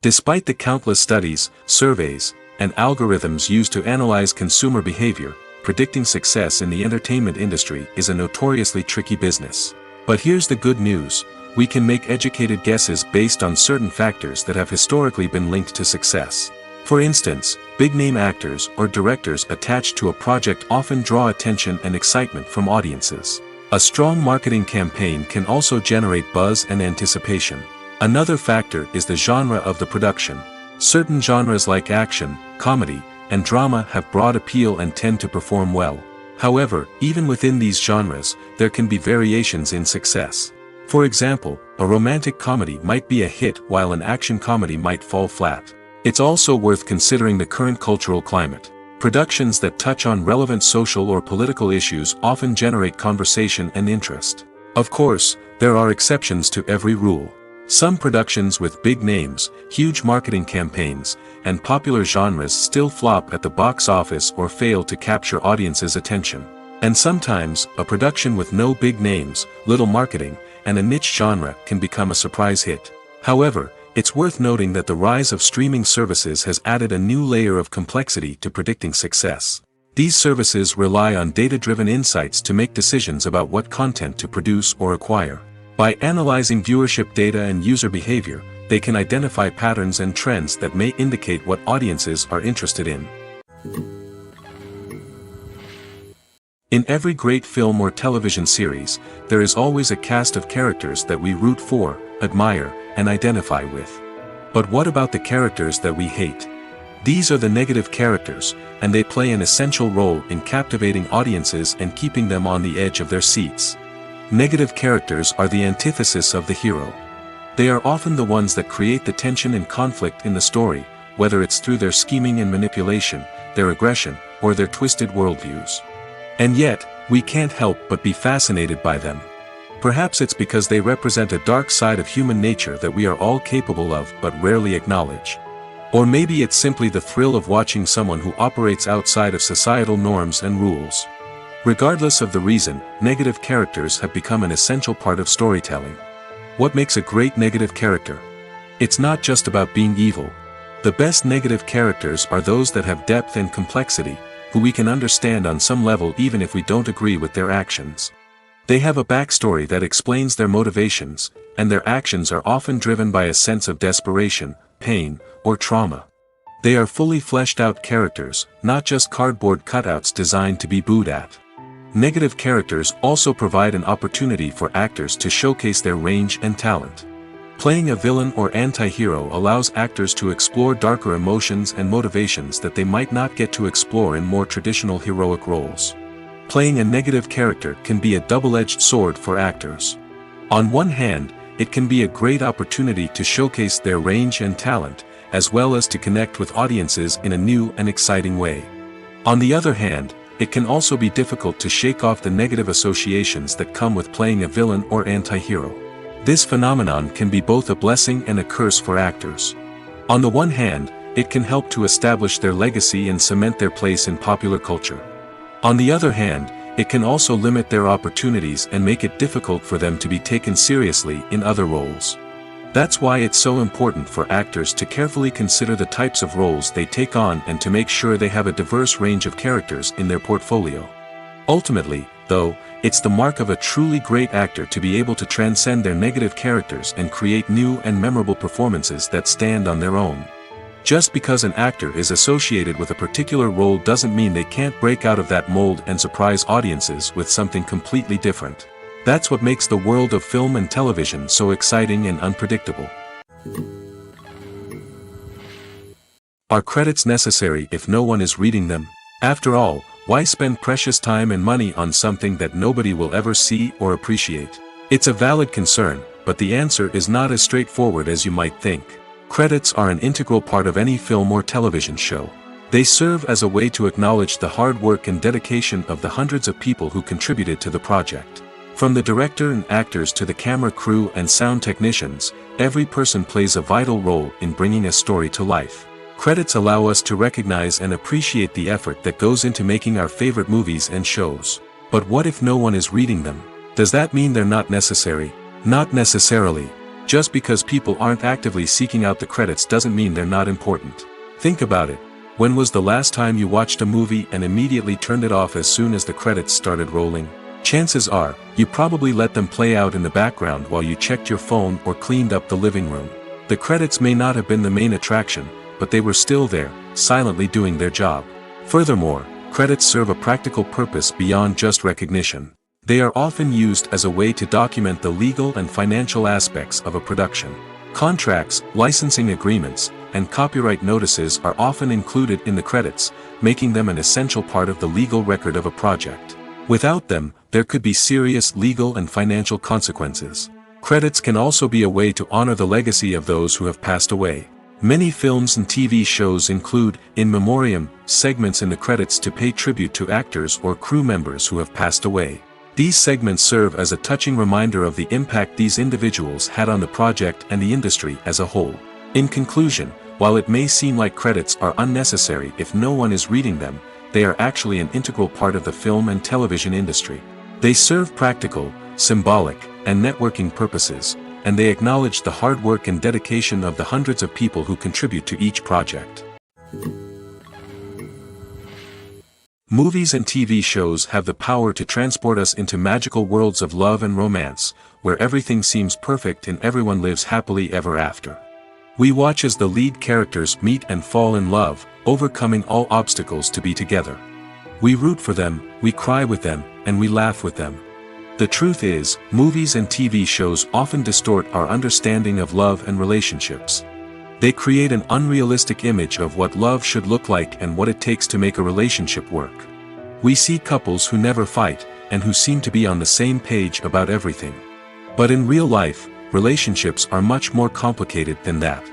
Despite the countless studies, surveys, and algorithms used to analyze consumer behavior, predicting success in the entertainment industry is a notoriously tricky business. But here's the good news: we can make educated guesses based on certain factors that have historically been linked to success. For instance, big-name actors or directors attached to a project often draw attention and excitement from audiences. A strong marketing campaign can also generate buzz and anticipation. Another factor is the genre of the production. Certain genres like action, comedy, and drama have broad appeal and tend to perform well. However, even within these genres, there can be variations in success. For example, a romantic comedy might be a hit while an action comedy might fall flat. It's also worth considering the current cultural climate. Productions that touch on relevant social or political issues often generate conversation and interest. Of course, there are exceptions to every rule. Some productions with big names, huge marketing campaigns, and popular genres still flop at the box office or fail to capture audiences' attention. And sometimes, a production with no big names, little marketing, and a niche genre can become a surprise hit. However, it's worth noting that the rise of streaming services has added a new layer of complexity to predicting success. These services rely on data-driven insights to make decisions about what content to produce or acquire. By analyzing viewership data and user behavior, they can identify patterns and trends that may indicate what audiences are interested in. In every great film or television series, there is always a cast of characters that we root for, admire, and identify with. But what about the characters that we hate? These are the negative characters, and they play an essential role in captivating audiences and keeping them on the edge of their seats. Negative characters are the antithesis of the hero. They are often the ones that create the tension and conflict in the story, whether it's through their scheming and manipulation, their aggression, or their twisted worldviews. And yet, we can't help but be fascinated by them. Perhaps it's because they represent a dark side of human nature that we are all capable of but rarely acknowledge. Or maybe it's simply the thrill of watching someone who operates outside of societal norms and rules. Regardless of the reason, negative characters have become an essential part of storytelling. What makes a great negative character? It's not just about being evil. The best negative characters are those that have depth and complexity, who we can understand on some level even if we don't agree with their actions. They have a backstory that explains their motivations, and their actions are often driven by a sense of desperation, pain, or trauma. They are fully fleshed out characters, not just cardboard cutouts designed to be booed at. Negative characters also provide an opportunity for actors to showcase their range and talent. Playing a villain or anti-hero allows actors to explore darker emotions and motivations that they might not get to explore in more traditional heroic roles. Playing a negative character can be a double-edged sword for actors. On one hand, it can be a great opportunity to showcase their range and talent, as well as to connect with audiences in a new and exciting way. On the other hand, it can also be difficult to shake off the negative associations that come with playing a villain or anti-hero. This phenomenon can be both a blessing and a curse for actors. On the one hand, it can help to establish their legacy and cement their place in popular culture. On the other hand, it can also limit their opportunities and make it difficult for them to be taken seriously in other roles. That's why it's so important for actors to carefully consider the types of roles they take on and to make sure they have a diverse range of characters in their portfolio. Ultimately, though, it's the mark of a truly great actor to be able to transcend their negative characters and create new and memorable performances that stand on their own. Just because an actor is associated with a particular role doesn't mean they can't break out of that mold and surprise audiences with something completely different. That's what makes the world of film and television so exciting and unpredictable. Are credits necessary if no one is reading them? After all, why spend precious time and money on something that nobody will ever see or appreciate? It's a valid concern, but the answer is not as straightforward as you might think. Credits are an integral part of any film or television show. They serve as a way to acknowledge the hard work and dedication of the hundreds of people who contributed to the project. From the director and actors to the camera crew and sound technicians, every person plays a vital role in bringing a story to life. Credits allow us to recognize and appreciate the effort that goes into making our favorite movies and shows. But what if no one is reading them? Does that mean they're not necessary? Not necessarily. Just because people aren't actively seeking out the credits doesn't mean they're not important. Think about it. When was the last time you watched a movie and immediately turned it off as soon as the credits started rolling? Chances are, you probably let them play out in the background while you checked your phone or cleaned up the living room. The credits may not have been the main attraction, but they were still there, silently doing their job. Furthermore, credits serve a practical purpose beyond just recognition. They are often used as a way to document the legal and financial aspects of a production. Contracts, licensing agreements, and copyright notices are often included in the credits, making them an essential part of the legal record of a project. Without them, there could be serious legal and financial consequences. Credits can also be a way to honor the legacy of those who have passed away. Many films and TV shows include, in memoriam, segments in the credits to pay tribute to actors or crew members who have passed away. These segments serve as a touching reminder of the impact these individuals had on the project and the industry as a whole. In conclusion, while it may seem like credits are unnecessary if no one is reading them, they are actually an integral part of the film and television industry. They serve practical, symbolic, and networking purposes, and they acknowledge the hard work and dedication of the hundreds of people who contribute to each project. Movies and TV shows have the power to transport us into magical worlds of love and romance, where everything seems perfect and everyone lives happily ever after. We watch as the lead characters meet and fall in love, overcoming all obstacles to be together. We root for them, we cry with them, and we laugh with them. The truth is, movies and TV shows often distort our understanding of love and relationships. They create an unrealistic image of what love should look like and what it takes to make a relationship work. We see couples who never fight, and who seem to be on the same page about everything. But in real life, relationships are much more complicated than that.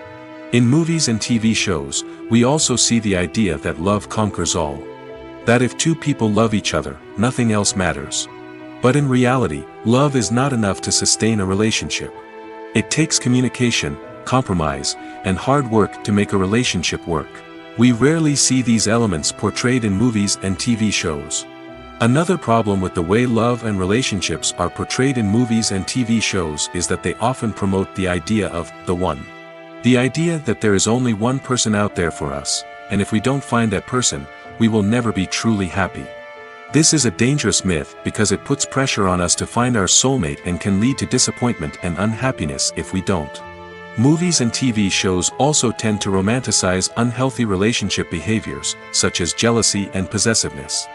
In movies and TV shows, we also see the idea that love conquers all. That if two people love each other, nothing else matters. But in reality, love is not enough to sustain a relationship. It takes communication, compromise, and hard work to make a relationship work. We rarely see these elements portrayed in movies and TV shows. Another problem with the way love and relationships are portrayed in movies and TV shows is that they often promote the idea of the one. The idea that there is only one person out there for us, and if we don't find that person, we will never be truly happy. This is a dangerous myth because it puts pressure on us to find our soulmate and can lead to disappointment and unhappiness if we don't. Movies and TV shows also tend to romanticize unhealthy relationship behaviors, such as jealousy and possessiveness.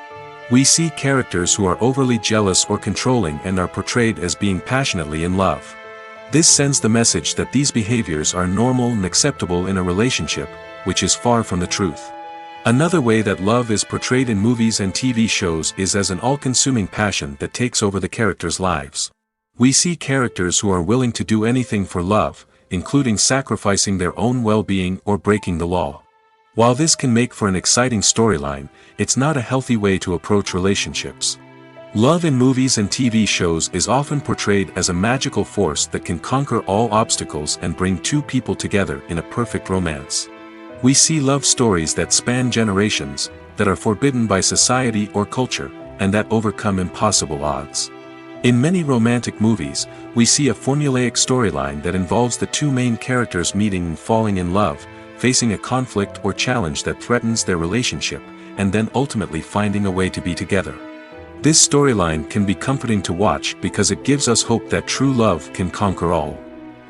We see characters who are overly jealous or controlling and are portrayed as being passionately in love. This sends the message that these behaviors are normal and acceptable in a relationship, which is far from the truth. Another way that love is portrayed in movies and TV shows is as an all-consuming passion that takes over the characters' lives. We see characters who are willing to do anything for love, including sacrificing their own well-being or breaking the law. While this can make for an exciting storyline, it's not a healthy way to approach relationships. Love in movies and TV shows is often portrayed as a magical force that can conquer all obstacles and bring two people together in a perfect romance. We see love stories that span generations, that are forbidden by society or culture, and that overcome impossible odds. In many romantic movies, we see a formulaic storyline that involves the two main characters meeting and falling in love, facing a conflict or challenge that threatens their relationship, and then ultimately finding a way to be together. This storyline can be comforting to watch because it gives us hope that true love can conquer all.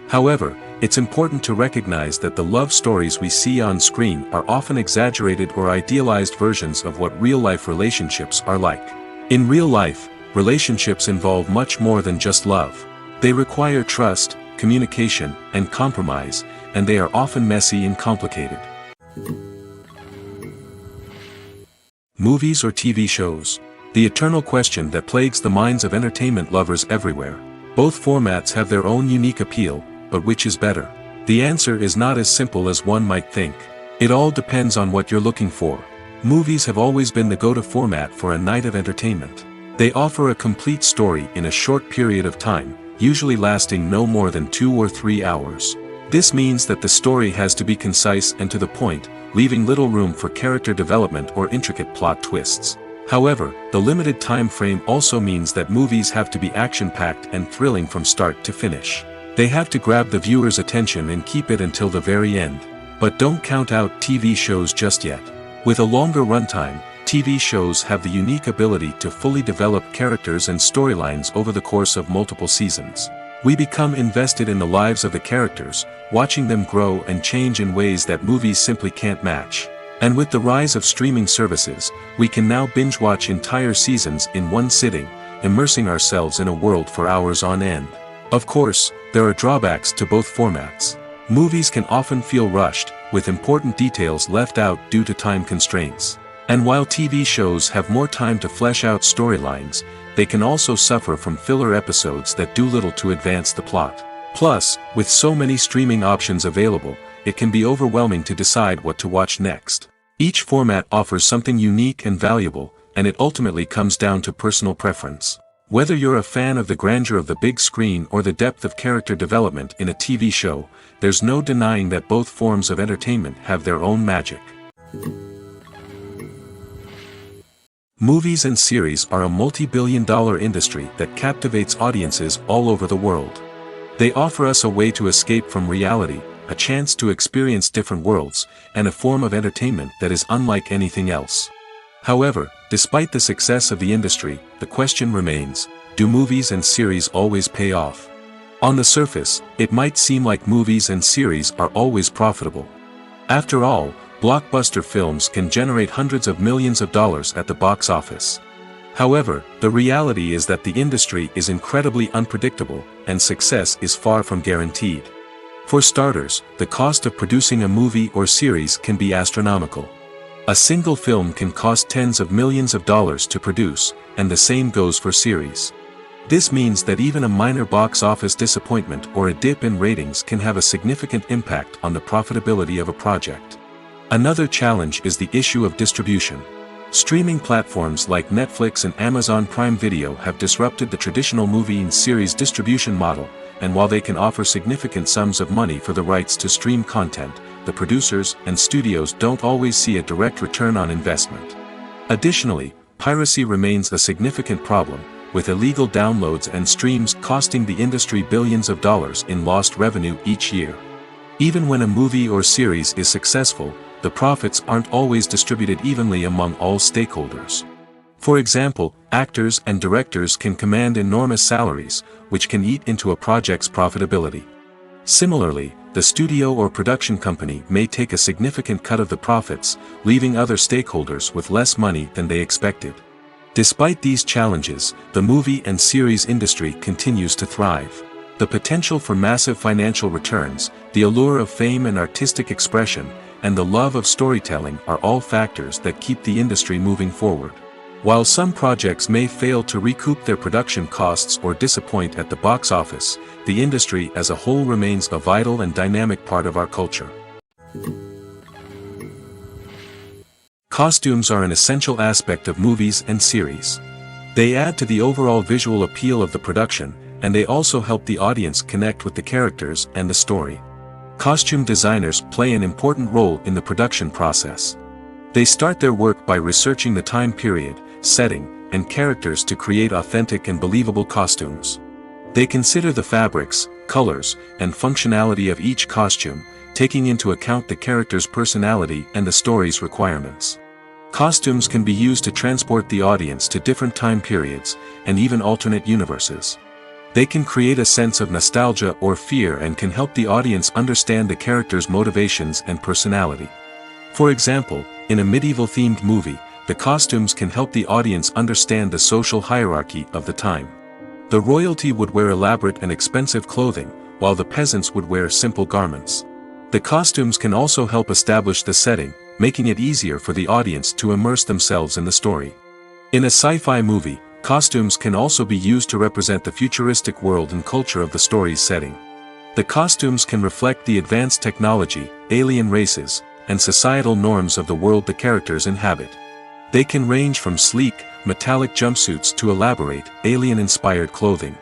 However, it's important to recognize that the love stories we see on screen are often exaggerated or idealized versions of what real-life relationships are like. In real life, relationships involve much more than just love. They require trust, communication, and compromise, and they are often messy and complicated. Movies or TV shows? The eternal question that plagues the minds of entertainment lovers everywhere. Both formats have their own unique appeal, but which is better? The answer is not as simple as one might think. It all depends on what you're looking for. Movies have always been the go-to format for a night of entertainment. They offer a complete story in a short period of time, usually lasting no more than 2 or 3 hours. This means that the story has to be concise and to the point, leaving little room for character development or intricate plot twists. However, the limited time frame also means that movies have to be action-packed and thrilling from start to finish. They have to grab the viewer's attention and keep it until the very end. But don't count out TV shows just yet. With a longer runtime, TV shows have the unique ability to fully develop characters and storylines over the course of multiple seasons. We become invested in the lives of the characters, watching them grow and change in ways that movies simply can't match. And with the rise of streaming services, we can now binge-watch entire seasons in one sitting, immersing ourselves in a world for hours on end. Of course, there are drawbacks to both formats. Movies can often feel rushed, with important details left out due to time constraints. And while TV shows have more time to flesh out storylines, they can also suffer from filler episodes that do little to advance the plot. Plus, with so many streaming options available, it can be overwhelming to decide what to watch next. Each format offers something unique and valuable, and it ultimately comes down to personal preference. Whether you're a fan of the grandeur of the big screen or the depth of character development in a TV show, there's no denying that both forms of entertainment have their own magic. Movies and series are a multi-billion-dollar industry that captivates audiences all over the world. They offer us a way to escape from reality, a chance to experience different worlds, and a form of entertainment that is unlike anything else. However, despite the success of the industry, the question remains, do movies and series always pay off? On the surface, it might seem like movies and series are always profitable. After all, blockbuster films can generate hundreds of millions of dollars at the box office. However, the reality is that the industry is incredibly unpredictable, and success is far from guaranteed. For starters, the cost of producing a movie or series can be astronomical. A single film can cost tens of millions of dollars to produce, and the same goes for series. This means that even a minor box office disappointment or a dip in ratings can have a significant impact on the profitability of a project. Another challenge is the issue of distribution. Streaming platforms like Netflix and Amazon Prime Video have disrupted the traditional movie and series distribution model, and while they can offer significant sums of money for the rights to stream content, the producers and studios don't always see a direct return on investment. Additionally, piracy remains a significant problem, with illegal downloads and streams costing the industry billions of dollars in lost revenue each year. Even when a movie or series is successful, the profits aren't always distributed evenly among all stakeholders. For example, actors and directors can command enormous salaries, which can eat into a project's profitability. Similarly, the studio or production company may take a significant cut of the profits, leaving other stakeholders with less money than they expected. Despite these challenges, the movie and series industry continues to thrive. The potential for massive financial returns, the allure of fame and artistic expression, and the love of storytelling are all factors that keep the industry moving forward. While some projects may fail to recoup their production costs or disappoint at the box office, the industry as a whole remains a vital and dynamic part of our culture. Costumes are an essential aspect of movies and series. They add to the overall visual appeal of the production, and they also help the audience connect with the characters and the story. Costume designers play an important role in the production process. They start their work by researching the time period, setting, and characters to create authentic and believable costumes. They consider the fabrics, colors, and functionality of each costume, taking into account the character's personality and the story's requirements. Costumes can be used to transport the audience to different time periods, and even alternate universes. They can create a sense of nostalgia or fear and can help the audience understand the character's motivations and personality. For example, in a medieval-themed movie, the costumes can help the audience understand the social hierarchy of the time. The royalty would wear elaborate and expensive clothing, while the peasants would wear simple garments. The costumes can also help establish the setting, making it easier for the audience to immerse themselves in the story. In a sci-fi movie, costumes can also be used to represent the futuristic world and culture of the story's setting. The costumes can reflect the advanced technology, alien races, and societal norms of the world the characters inhabit. They can range from sleek, metallic jumpsuits to elaborate, alien-inspired clothing.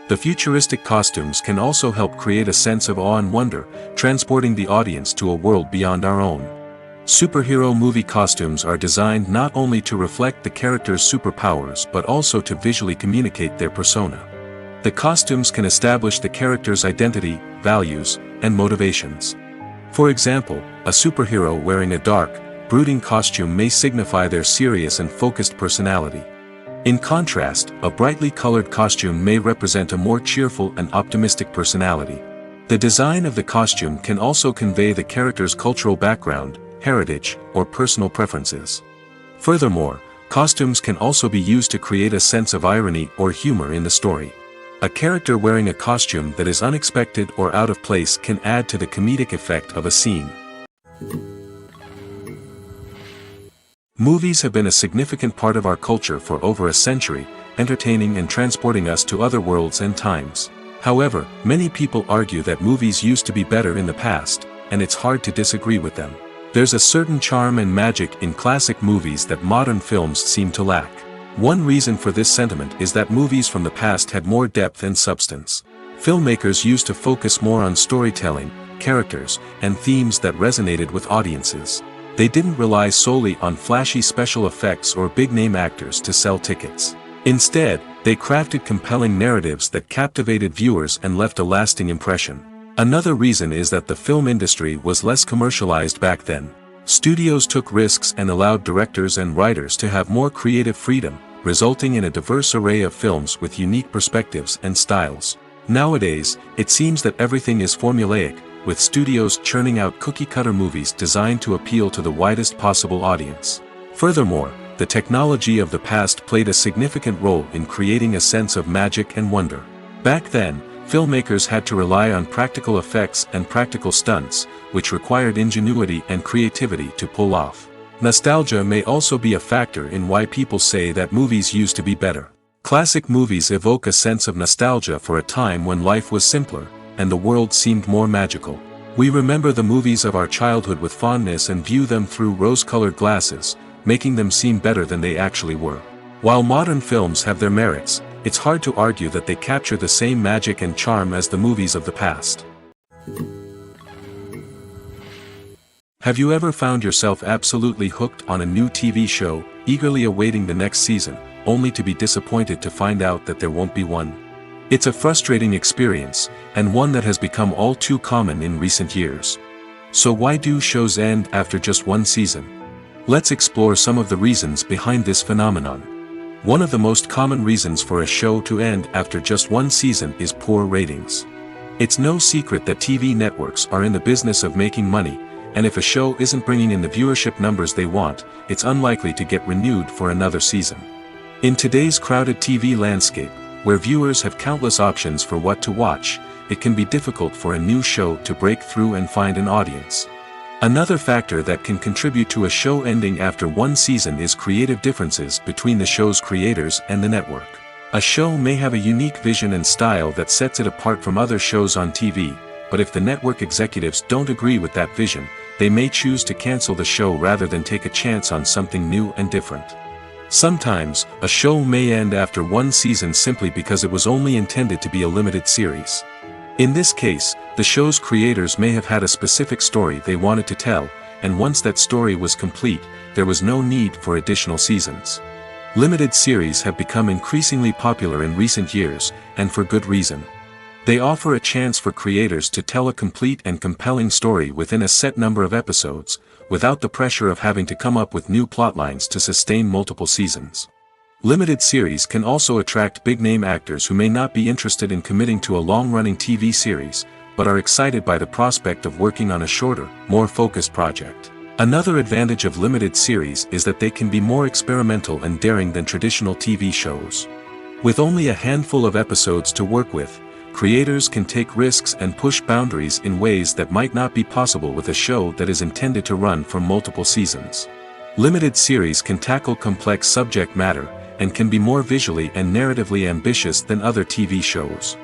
The futuristic costumes can also help create a sense of awe and wonder, transporting the audience to a world beyond our own. Superhero movie costumes are designed not only to reflect the character's superpowers but also to visually communicate their persona. The costumes can establish the character's identity, values, and motivations. For example, a superhero wearing a dark, brooding costume may signify their serious and focused personality. In contrast, a brightly colored costume may represent a more cheerful and optimistic personality. The design of the costume can also convey the character's cultural background, heritage, or personal preferences. Furthermore, costumes can also be used to create a sense of irony or humor in the story. A character wearing a costume that is unexpected or out of place can add to the comedic effect of a scene. Movies have been a significant part of our culture for over a century, entertaining and transporting us to other worlds and times. However, many people argue that movies used to be better in the past, and it's hard to disagree with them. There's a certain charm and magic in classic movies that modern films seem to lack. One reason for this sentiment is that movies from the past had more depth and substance. Filmmakers used to focus more on storytelling, characters, and themes that resonated with audiences. They didn't rely solely on flashy special effects or big-name actors to sell tickets. Instead, they crafted compelling narratives that captivated viewers and left a lasting impression. Another reason is that the film industry was less commercialized back then. Studios took risks and allowed directors and writers to have more creative freedom, resulting in a diverse array of films with unique perspectives and styles. Nowadays, it seems that everything is formulaic, with studios churning out cookie-cutter movies designed to appeal to the widest possible audience. Furthermore, the technology of the past played a significant role in creating a sense of magic and wonder. Back then, filmmakers had to rely on practical effects and practical stunts, which required ingenuity and creativity to pull off. Nostalgia may also be a factor in why people say that movies used to be better. Classic movies evoke a sense of nostalgia for a time when life was simpler, and the world seemed more magical. We remember the movies of our childhood with fondness and view them through rose-colored glasses, making them seem better than they actually were. While modern films have their merits, it's hard to argue that they capture the same magic and charm as the movies of the past. Have you ever found yourself absolutely hooked on a new TV show, eagerly awaiting the next season, only to be disappointed to find out that there won't be one? It's a frustrating experience, and one that has become all too common in recent years. So why do shows end after just one season? Let's explore some of the reasons behind this phenomenon. One of the most common reasons for a show to end after just one season is poor ratings. It's no secret that TV networks are in the business of making money, and if a show isn't bringing in the viewership numbers they want, it's unlikely to get renewed for another season. In today's crowded TV landscape, where viewers have countless options for what to watch, it can be difficult for a new show to break through and find an audience. Another factor that can contribute to a show ending after one season is creative differences between the show's creators and the network. A show may have a unique vision and style that sets it apart from other shows on TV, but if the network executives don't agree with that vision, they may choose to cancel the show rather than take a chance on something new and different. Sometimes, a show may end after one season simply because it was only intended to be a limited series. In this case, the show's creators may have had a specific story they wanted to tell, and once that story was complete, there was no need for additional seasons. Limited series have become increasingly popular in recent years, and for good reason. They offer a chance for creators to tell a complete and compelling story within a set number of episodes, without the pressure of having to come up with new plotlines to sustain multiple seasons. Limited series can also attract big-name actors who may not be interested in committing to a long-running TV series, but are excited by the prospect of working on a shorter, more focused project. Another advantage of limited series is that they can be more experimental and daring than traditional TV shows. With only a handful of episodes to work with, creators can take risks and push boundaries in ways that might not be possible with a show that is intended to run for multiple seasons. Limited series can tackle complex subject matter, and can be more visually and narratively ambitious than other TV shows.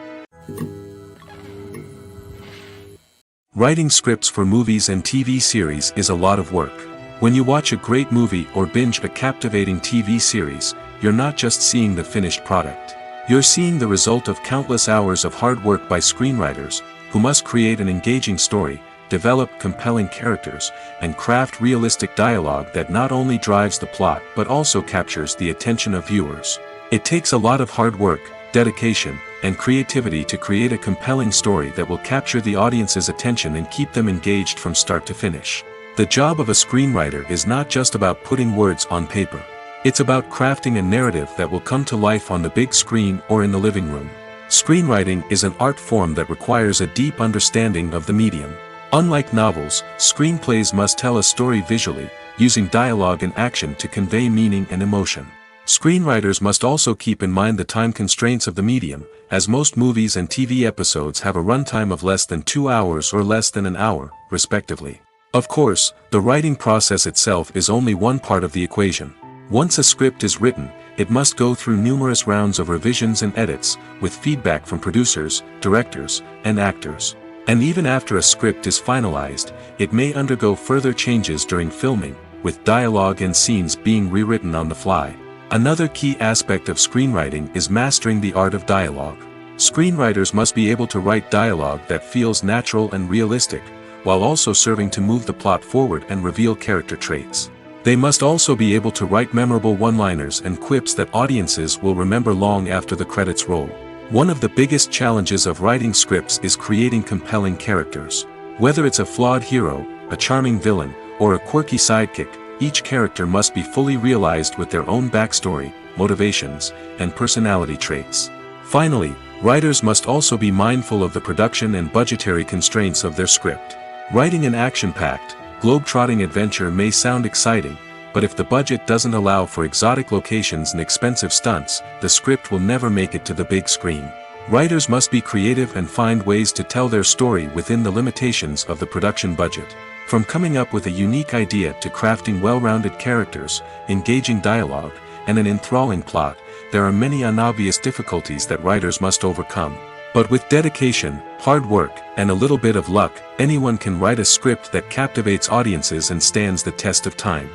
Writing scripts for movies and TV series is a lot of work. When you watch a great movie or binge a captivating TV series, you're not just seeing the finished product. You're seeing the result of countless hours of hard work by screenwriters, who must create an engaging story, develop compelling characters, and craft realistic dialogue that not only drives the plot but also captures the attention of viewers. It takes a lot of hard work, dedication, and creativity to create a compelling story that will capture the audience's attention and keep them engaged from start to finish. The job of a screenwriter is not just about putting words on paper. It's about crafting a narrative that will come to life on the big screen or in the living room. Screenwriting is an art form that requires a deep understanding of the medium. Unlike novels, screenplays must tell a story visually, using dialogue and action to convey meaning and emotion. Screenwriters must also keep in mind the time constraints of the medium, as most movies and TV episodes have a runtime of less than 2 hours or less than an hour, respectively. Of course, the writing process itself is only one part of the equation. Once a script is written, it must go through numerous rounds of revisions and edits, with feedback from producers, directors, and actors. And even after a script is finalized, it may undergo further changes during filming, with dialogue and scenes being rewritten on the fly. Another key aspect of screenwriting is mastering the art of dialogue. Screenwriters must be able to write dialogue that feels natural and realistic, while also serving to move the plot forward and reveal character traits. They must also be able to write memorable one-liners and quips that audiences will remember long after the credits roll. One of the biggest challenges of writing scripts is creating compelling characters. Whether it's a flawed hero, a charming villain, or a quirky sidekick, each character must be fully realized with their own backstory, motivations, and personality traits. Finally, writers must also be mindful of the production and budgetary constraints of their script. Writing an action-packed, globe-trotting adventure may sound exciting, but if the budget doesn't allow for exotic locations and expensive stunts, the script will never make it to the big screen. Writers must be creative and find ways to tell their story within the limitations of the production budget. From coming up with a unique idea to crafting well-rounded characters, engaging dialogue, and an enthralling plot, there are many unobvious difficulties that writers must overcome. But with dedication, hard work, and a little bit of luck, anyone can write a script that captivates audiences and stands the test of time.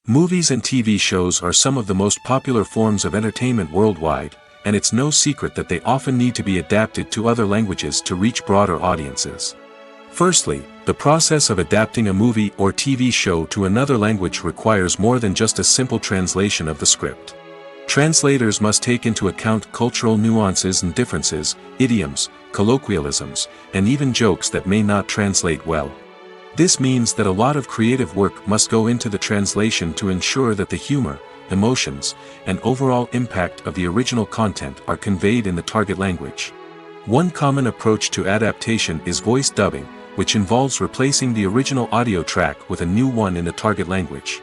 Movies and TV shows are some of the most popular forms of entertainment worldwide, and it's no secret that they often need to be adapted to other languages to reach broader audiences. Firstly, the process of adapting a movie or TV show to another language requires more than just a simple translation of the script. Translators must take into account cultural nuances and differences, idioms, colloquialisms, and even jokes that may not translate well. This means that a lot of creative work must go into the translation to ensure that the humor, emotions, and overall impact of the original content are conveyed in the target language. One common approach to adaptation is voice dubbing, which involves replacing the original audio track with a new one in the target language.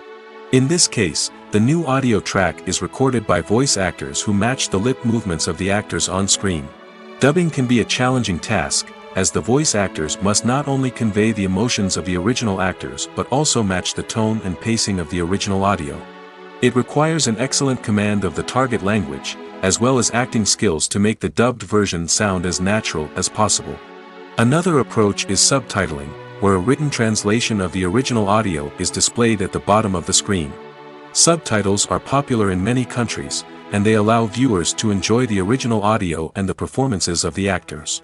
In this case, the new audio track is recorded by voice actors who match the lip movements of the actors on screen. Dubbing can be a challenging task, as the voice actors must not only convey the emotions of the original actors but also match the tone and pacing of the original audio. It requires an excellent command of the target language, as well as acting skills to make the dubbed version sound as natural as possible. Another approach is subtitling, where a written translation of the original audio is displayed at the bottom of the screen. Subtitles are popular in many countries, and they allow viewers to enjoy the original audio and the performances of the actors.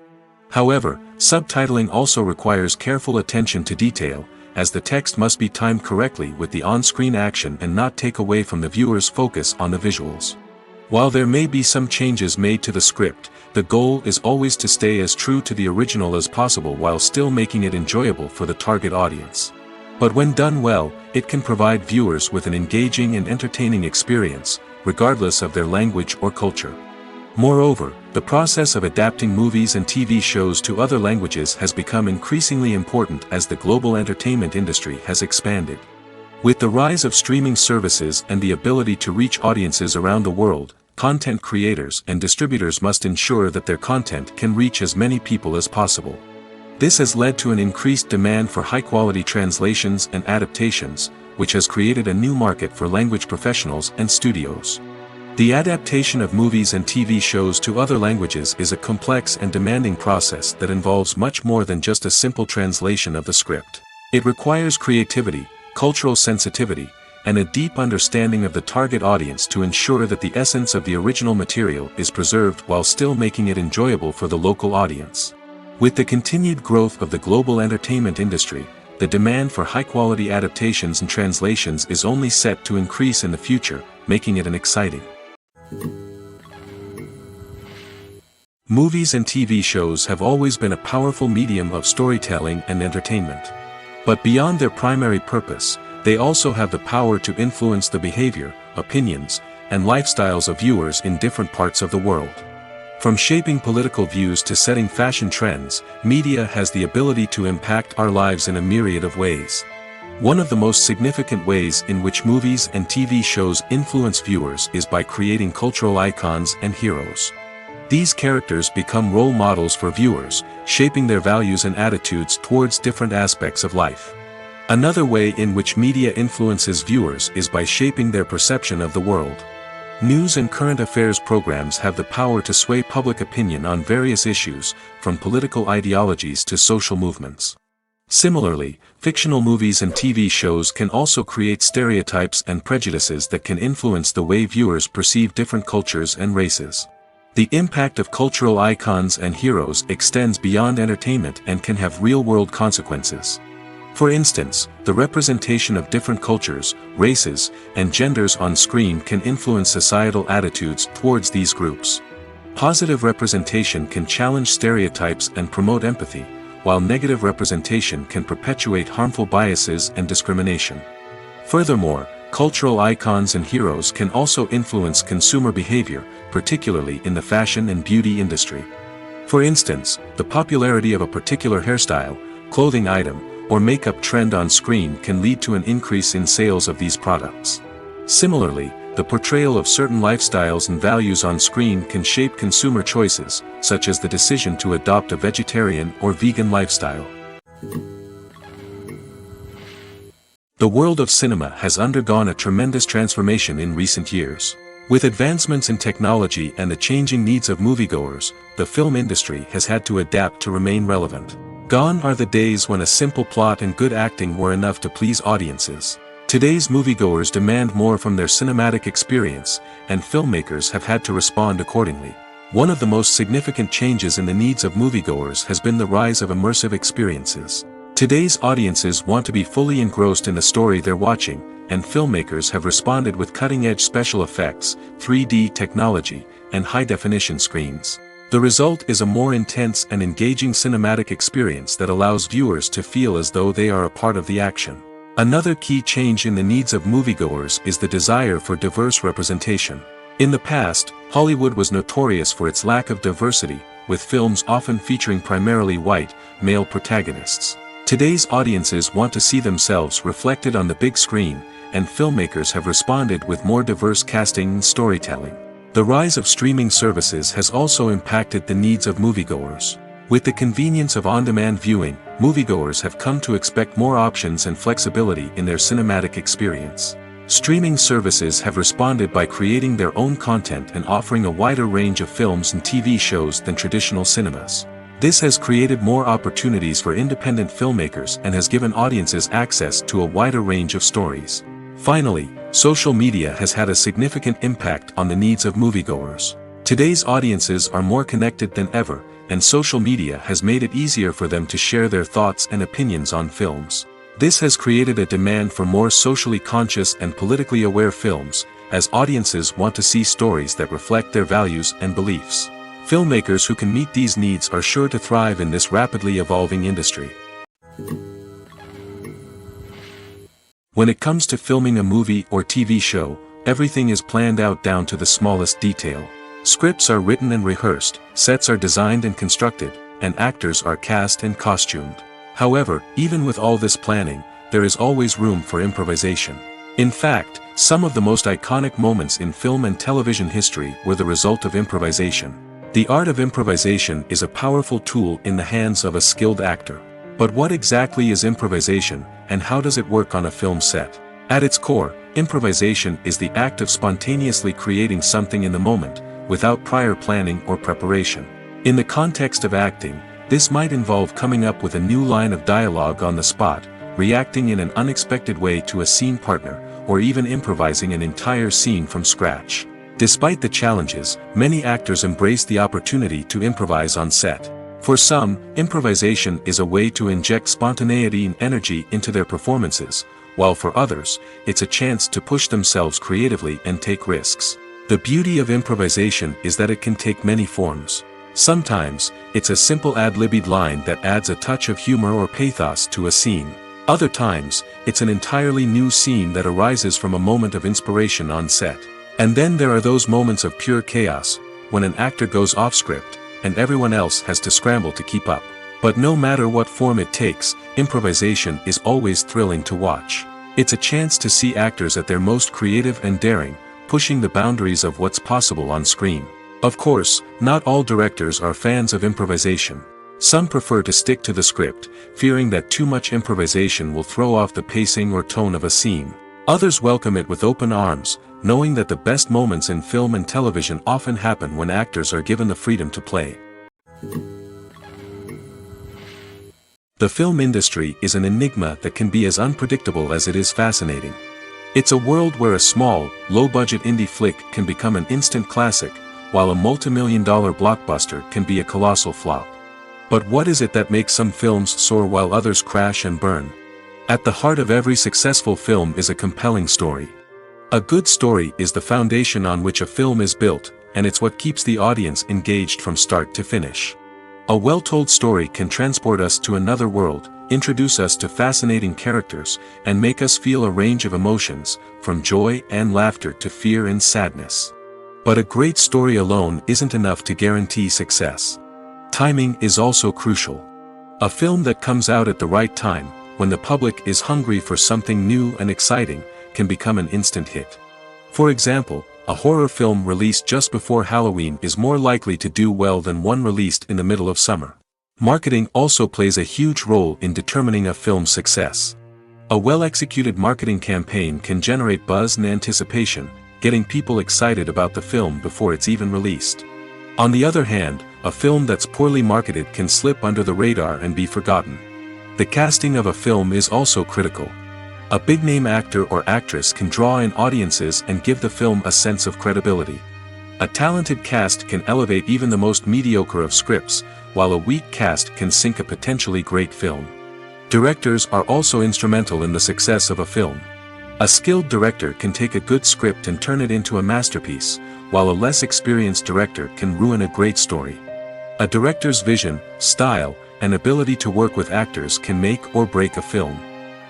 However, subtitling also requires careful attention to detail, as the text must be timed correctly with the on-screen action and not take away from the viewer's focus on the visuals. While there may be some changes made to the script, the goal is always to stay as true to the original as possible while still making it enjoyable for the target audience. But when done well, it can provide viewers with an engaging and entertaining experience, regardless of their language or culture. Moreover, the process of adapting movies and TV shows to other languages has become increasingly important as the global entertainment industry has expanded. With the rise of streaming services and the ability to reach audiences around the world, content creators and distributors must ensure that their content can reach as many people as possible. This has led to an increased demand for high-quality translations and adaptations, which has created a new market for language professionals and studios. The adaptation of movies and TV shows to other languages is a complex and demanding process that involves much more than just a simple translation of the script. It requires creativity, cultural sensitivity, and a deep understanding of the target audience to ensure that the essence of the original material is preserved while still making it enjoyable for the local audience. With the continued growth of the global entertainment industry, the demand for high-quality adaptations and translations is only set to increase in the future, making it an exciting. Movies and TV shows have always been a powerful medium of storytelling and entertainment. But beyond their primary purpose, they also have the power to influence the behavior, opinions, and lifestyles of viewers in different parts of the world. From shaping political views to setting fashion trends, media has the ability to impact our lives in a myriad of ways. One of the most significant ways in which movies and TV shows influence viewers is by creating cultural icons and heroes. These characters become role models for viewers, shaping their values and attitudes towards different aspects of life. Another way in which media influences viewers is by shaping their perception of the world. News and current affairs programs have the power to sway public opinion on various issues, from political ideologies to social movements. Similarly, fictional movies and TV shows can also create stereotypes and prejudices that can influence the way viewers perceive different cultures and races. The impact of cultural icons and heroes extends beyond entertainment and can have real-world consequences. For instance, the representation of different cultures, races, and genders on screen can influence societal attitudes towards these groups. Positive representation can challenge stereotypes and promote empathy, while negative representation can perpetuate harmful biases and discrimination. Furthermore, cultural icons and heroes can also influence consumer behavior, particularly in the fashion and beauty industry. For instance, the popularity of a particular hairstyle, clothing item, or makeup trend on screen can lead to an increase in sales of these products. Similarly, the portrayal of certain lifestyles and values on screen can shape consumer choices, such as the decision to adopt a vegetarian or vegan lifestyle. The world of cinema has undergone a tremendous transformation in recent years. With advancements in technology and the changing needs of moviegoers, the film industry has had to adapt to remain relevant. Gone are the days when a simple plot and good acting were enough to please audiences. Today's moviegoers demand more from their cinematic experience, and filmmakers have had to respond accordingly. One of the most significant changes in the needs of moviegoers has been the rise of immersive experiences. Today's audiences want to be fully engrossed in the story they're watching, and filmmakers have responded with cutting-edge special effects, 3D technology, and high-definition screens. The result is a more intense and engaging cinematic experience that allows viewers to feel as though they are a part of the action. Another key change in the needs of moviegoers is the desire for diverse representation. In the past, Hollywood was notorious for its lack of diversity, with films often featuring primarily white, male protagonists. Today's audiences want to see themselves reflected on the big screen, and filmmakers have responded with more diverse casting and storytelling. The rise of streaming services has also impacted the needs of moviegoers. With the convenience of on-demand viewing, moviegoers have come to expect more options and flexibility in their cinematic experience. Streaming services have responded by creating their own content and offering a wider range of films and TV shows than traditional cinemas. This has created more opportunities for independent filmmakers and has given audiences access to a wider range of stories. Finally, social media has had a significant impact on the needs of moviegoers. Today's audiences are more connected than ever, and social media has made it easier for them to share their thoughts and opinions on films. This has created a demand for more socially conscious and politically aware films, as audiences want to see stories that reflect their values and beliefs. Filmmakers who can meet these needs are sure to thrive in this rapidly evolving industry. When it comes to filming a movie or TV show, everything is planned out down to the smallest detail. Scripts are written and rehearsed, sets are designed and constructed, and actors are cast and costumed. However, even with all this planning, there is always room for improvisation. In fact, some of the most iconic moments in film and television history were the result of improvisation. The art of improvisation is a powerful tool in the hands of a skilled actor. But what exactly is improvisation, and how does it work on a film set? At its core, improvisation is the act of spontaneously creating something in the moment, without prior planning or preparation. In the context of acting, this might involve coming up with a new line of dialogue on the spot, reacting in an unexpected way to a scene partner, or even improvising an entire scene from scratch. Despite the challenges, many actors embrace the opportunity to improvise on set. For some, improvisation is a way to inject spontaneity and energy into their performances, while for others, it's a chance to push themselves creatively and take risks. The beauty of improvisation is that it can take many forms. Sometimes, it's a simple ad-libbed line that adds a touch of humor or pathos to a scene. Other times, it's an entirely new scene that arises from a moment of inspiration on set. And then there are those moments of pure chaos, when an actor goes off script, and everyone else has to scramble to keep up. But no matter what form it takes, improvisation is always thrilling to watch. It's a chance to see actors at their most creative and daring, pushing the boundaries of what's possible on screen. Of course, not all directors are fans of improvisation. Some prefer to stick to the script, fearing that too much improvisation will throw off the pacing or tone of a scene. Others welcome it with open arms, knowing that the best moments in film and television often happen when actors are given the freedom to play. The film industry is an enigma that can be as unpredictable as it is fascinating. It's a world where a small, low-budget indie flick can become an instant classic, while a multi-million-dollar blockbuster can be a colossal flop. But what is it that makes some films soar while others crash and burn? At the heart of every successful film is a compelling story. A good story is the foundation on which a film is built, and it's what keeps the audience engaged from start to finish. A well-told story can transport us to another world, introduce us to fascinating characters, and make us feel a range of emotions, from joy and laughter to fear and sadness. But a great story alone isn't enough to guarantee success. Timing is also crucial. A film that comes out at the right time, when the public is hungry for something new and exciting, can become an instant hit. For example, a horror film released just before Halloween is more likely to do well than one released in the middle of summer. Marketing also plays a huge role in determining a film's success. A well-executed marketing campaign can generate buzz and anticipation, getting people excited about the film before it's even released. On the other hand, a film that's poorly marketed can slip under the radar and be forgotten. The casting of a film is also critical. A big-name actor or actress can draw in audiences and give the film a sense of credibility. A talented cast can elevate even the most mediocre of scripts, while a weak cast can sink a potentially great film. Directors are also instrumental in the success of a film. A skilled director can take a good script and turn it into a masterpiece, while a less experienced director can ruin a great story. A director's vision, style, and ability to work with actors can make or break a film.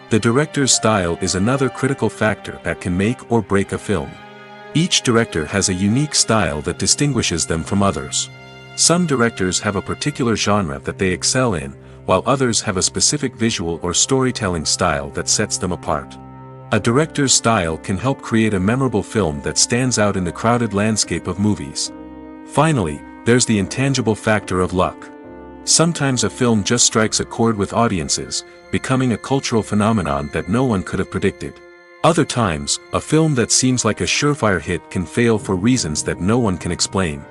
The director's style is another critical factor that can make or break a film. Each director has a unique style that distinguishes them from others. Some directors have a particular genre that they excel in, while others have a specific visual or storytelling style that sets them apart. A director's style can help create a memorable film that stands out in the crowded landscape of movies. Finally, there's the intangible factor of luck. Sometimes a film just strikes a chord with audiences, becoming a cultural phenomenon that no one could have predicted. Other times, a film that seems like a surefire hit can fail for reasons that no one can explain.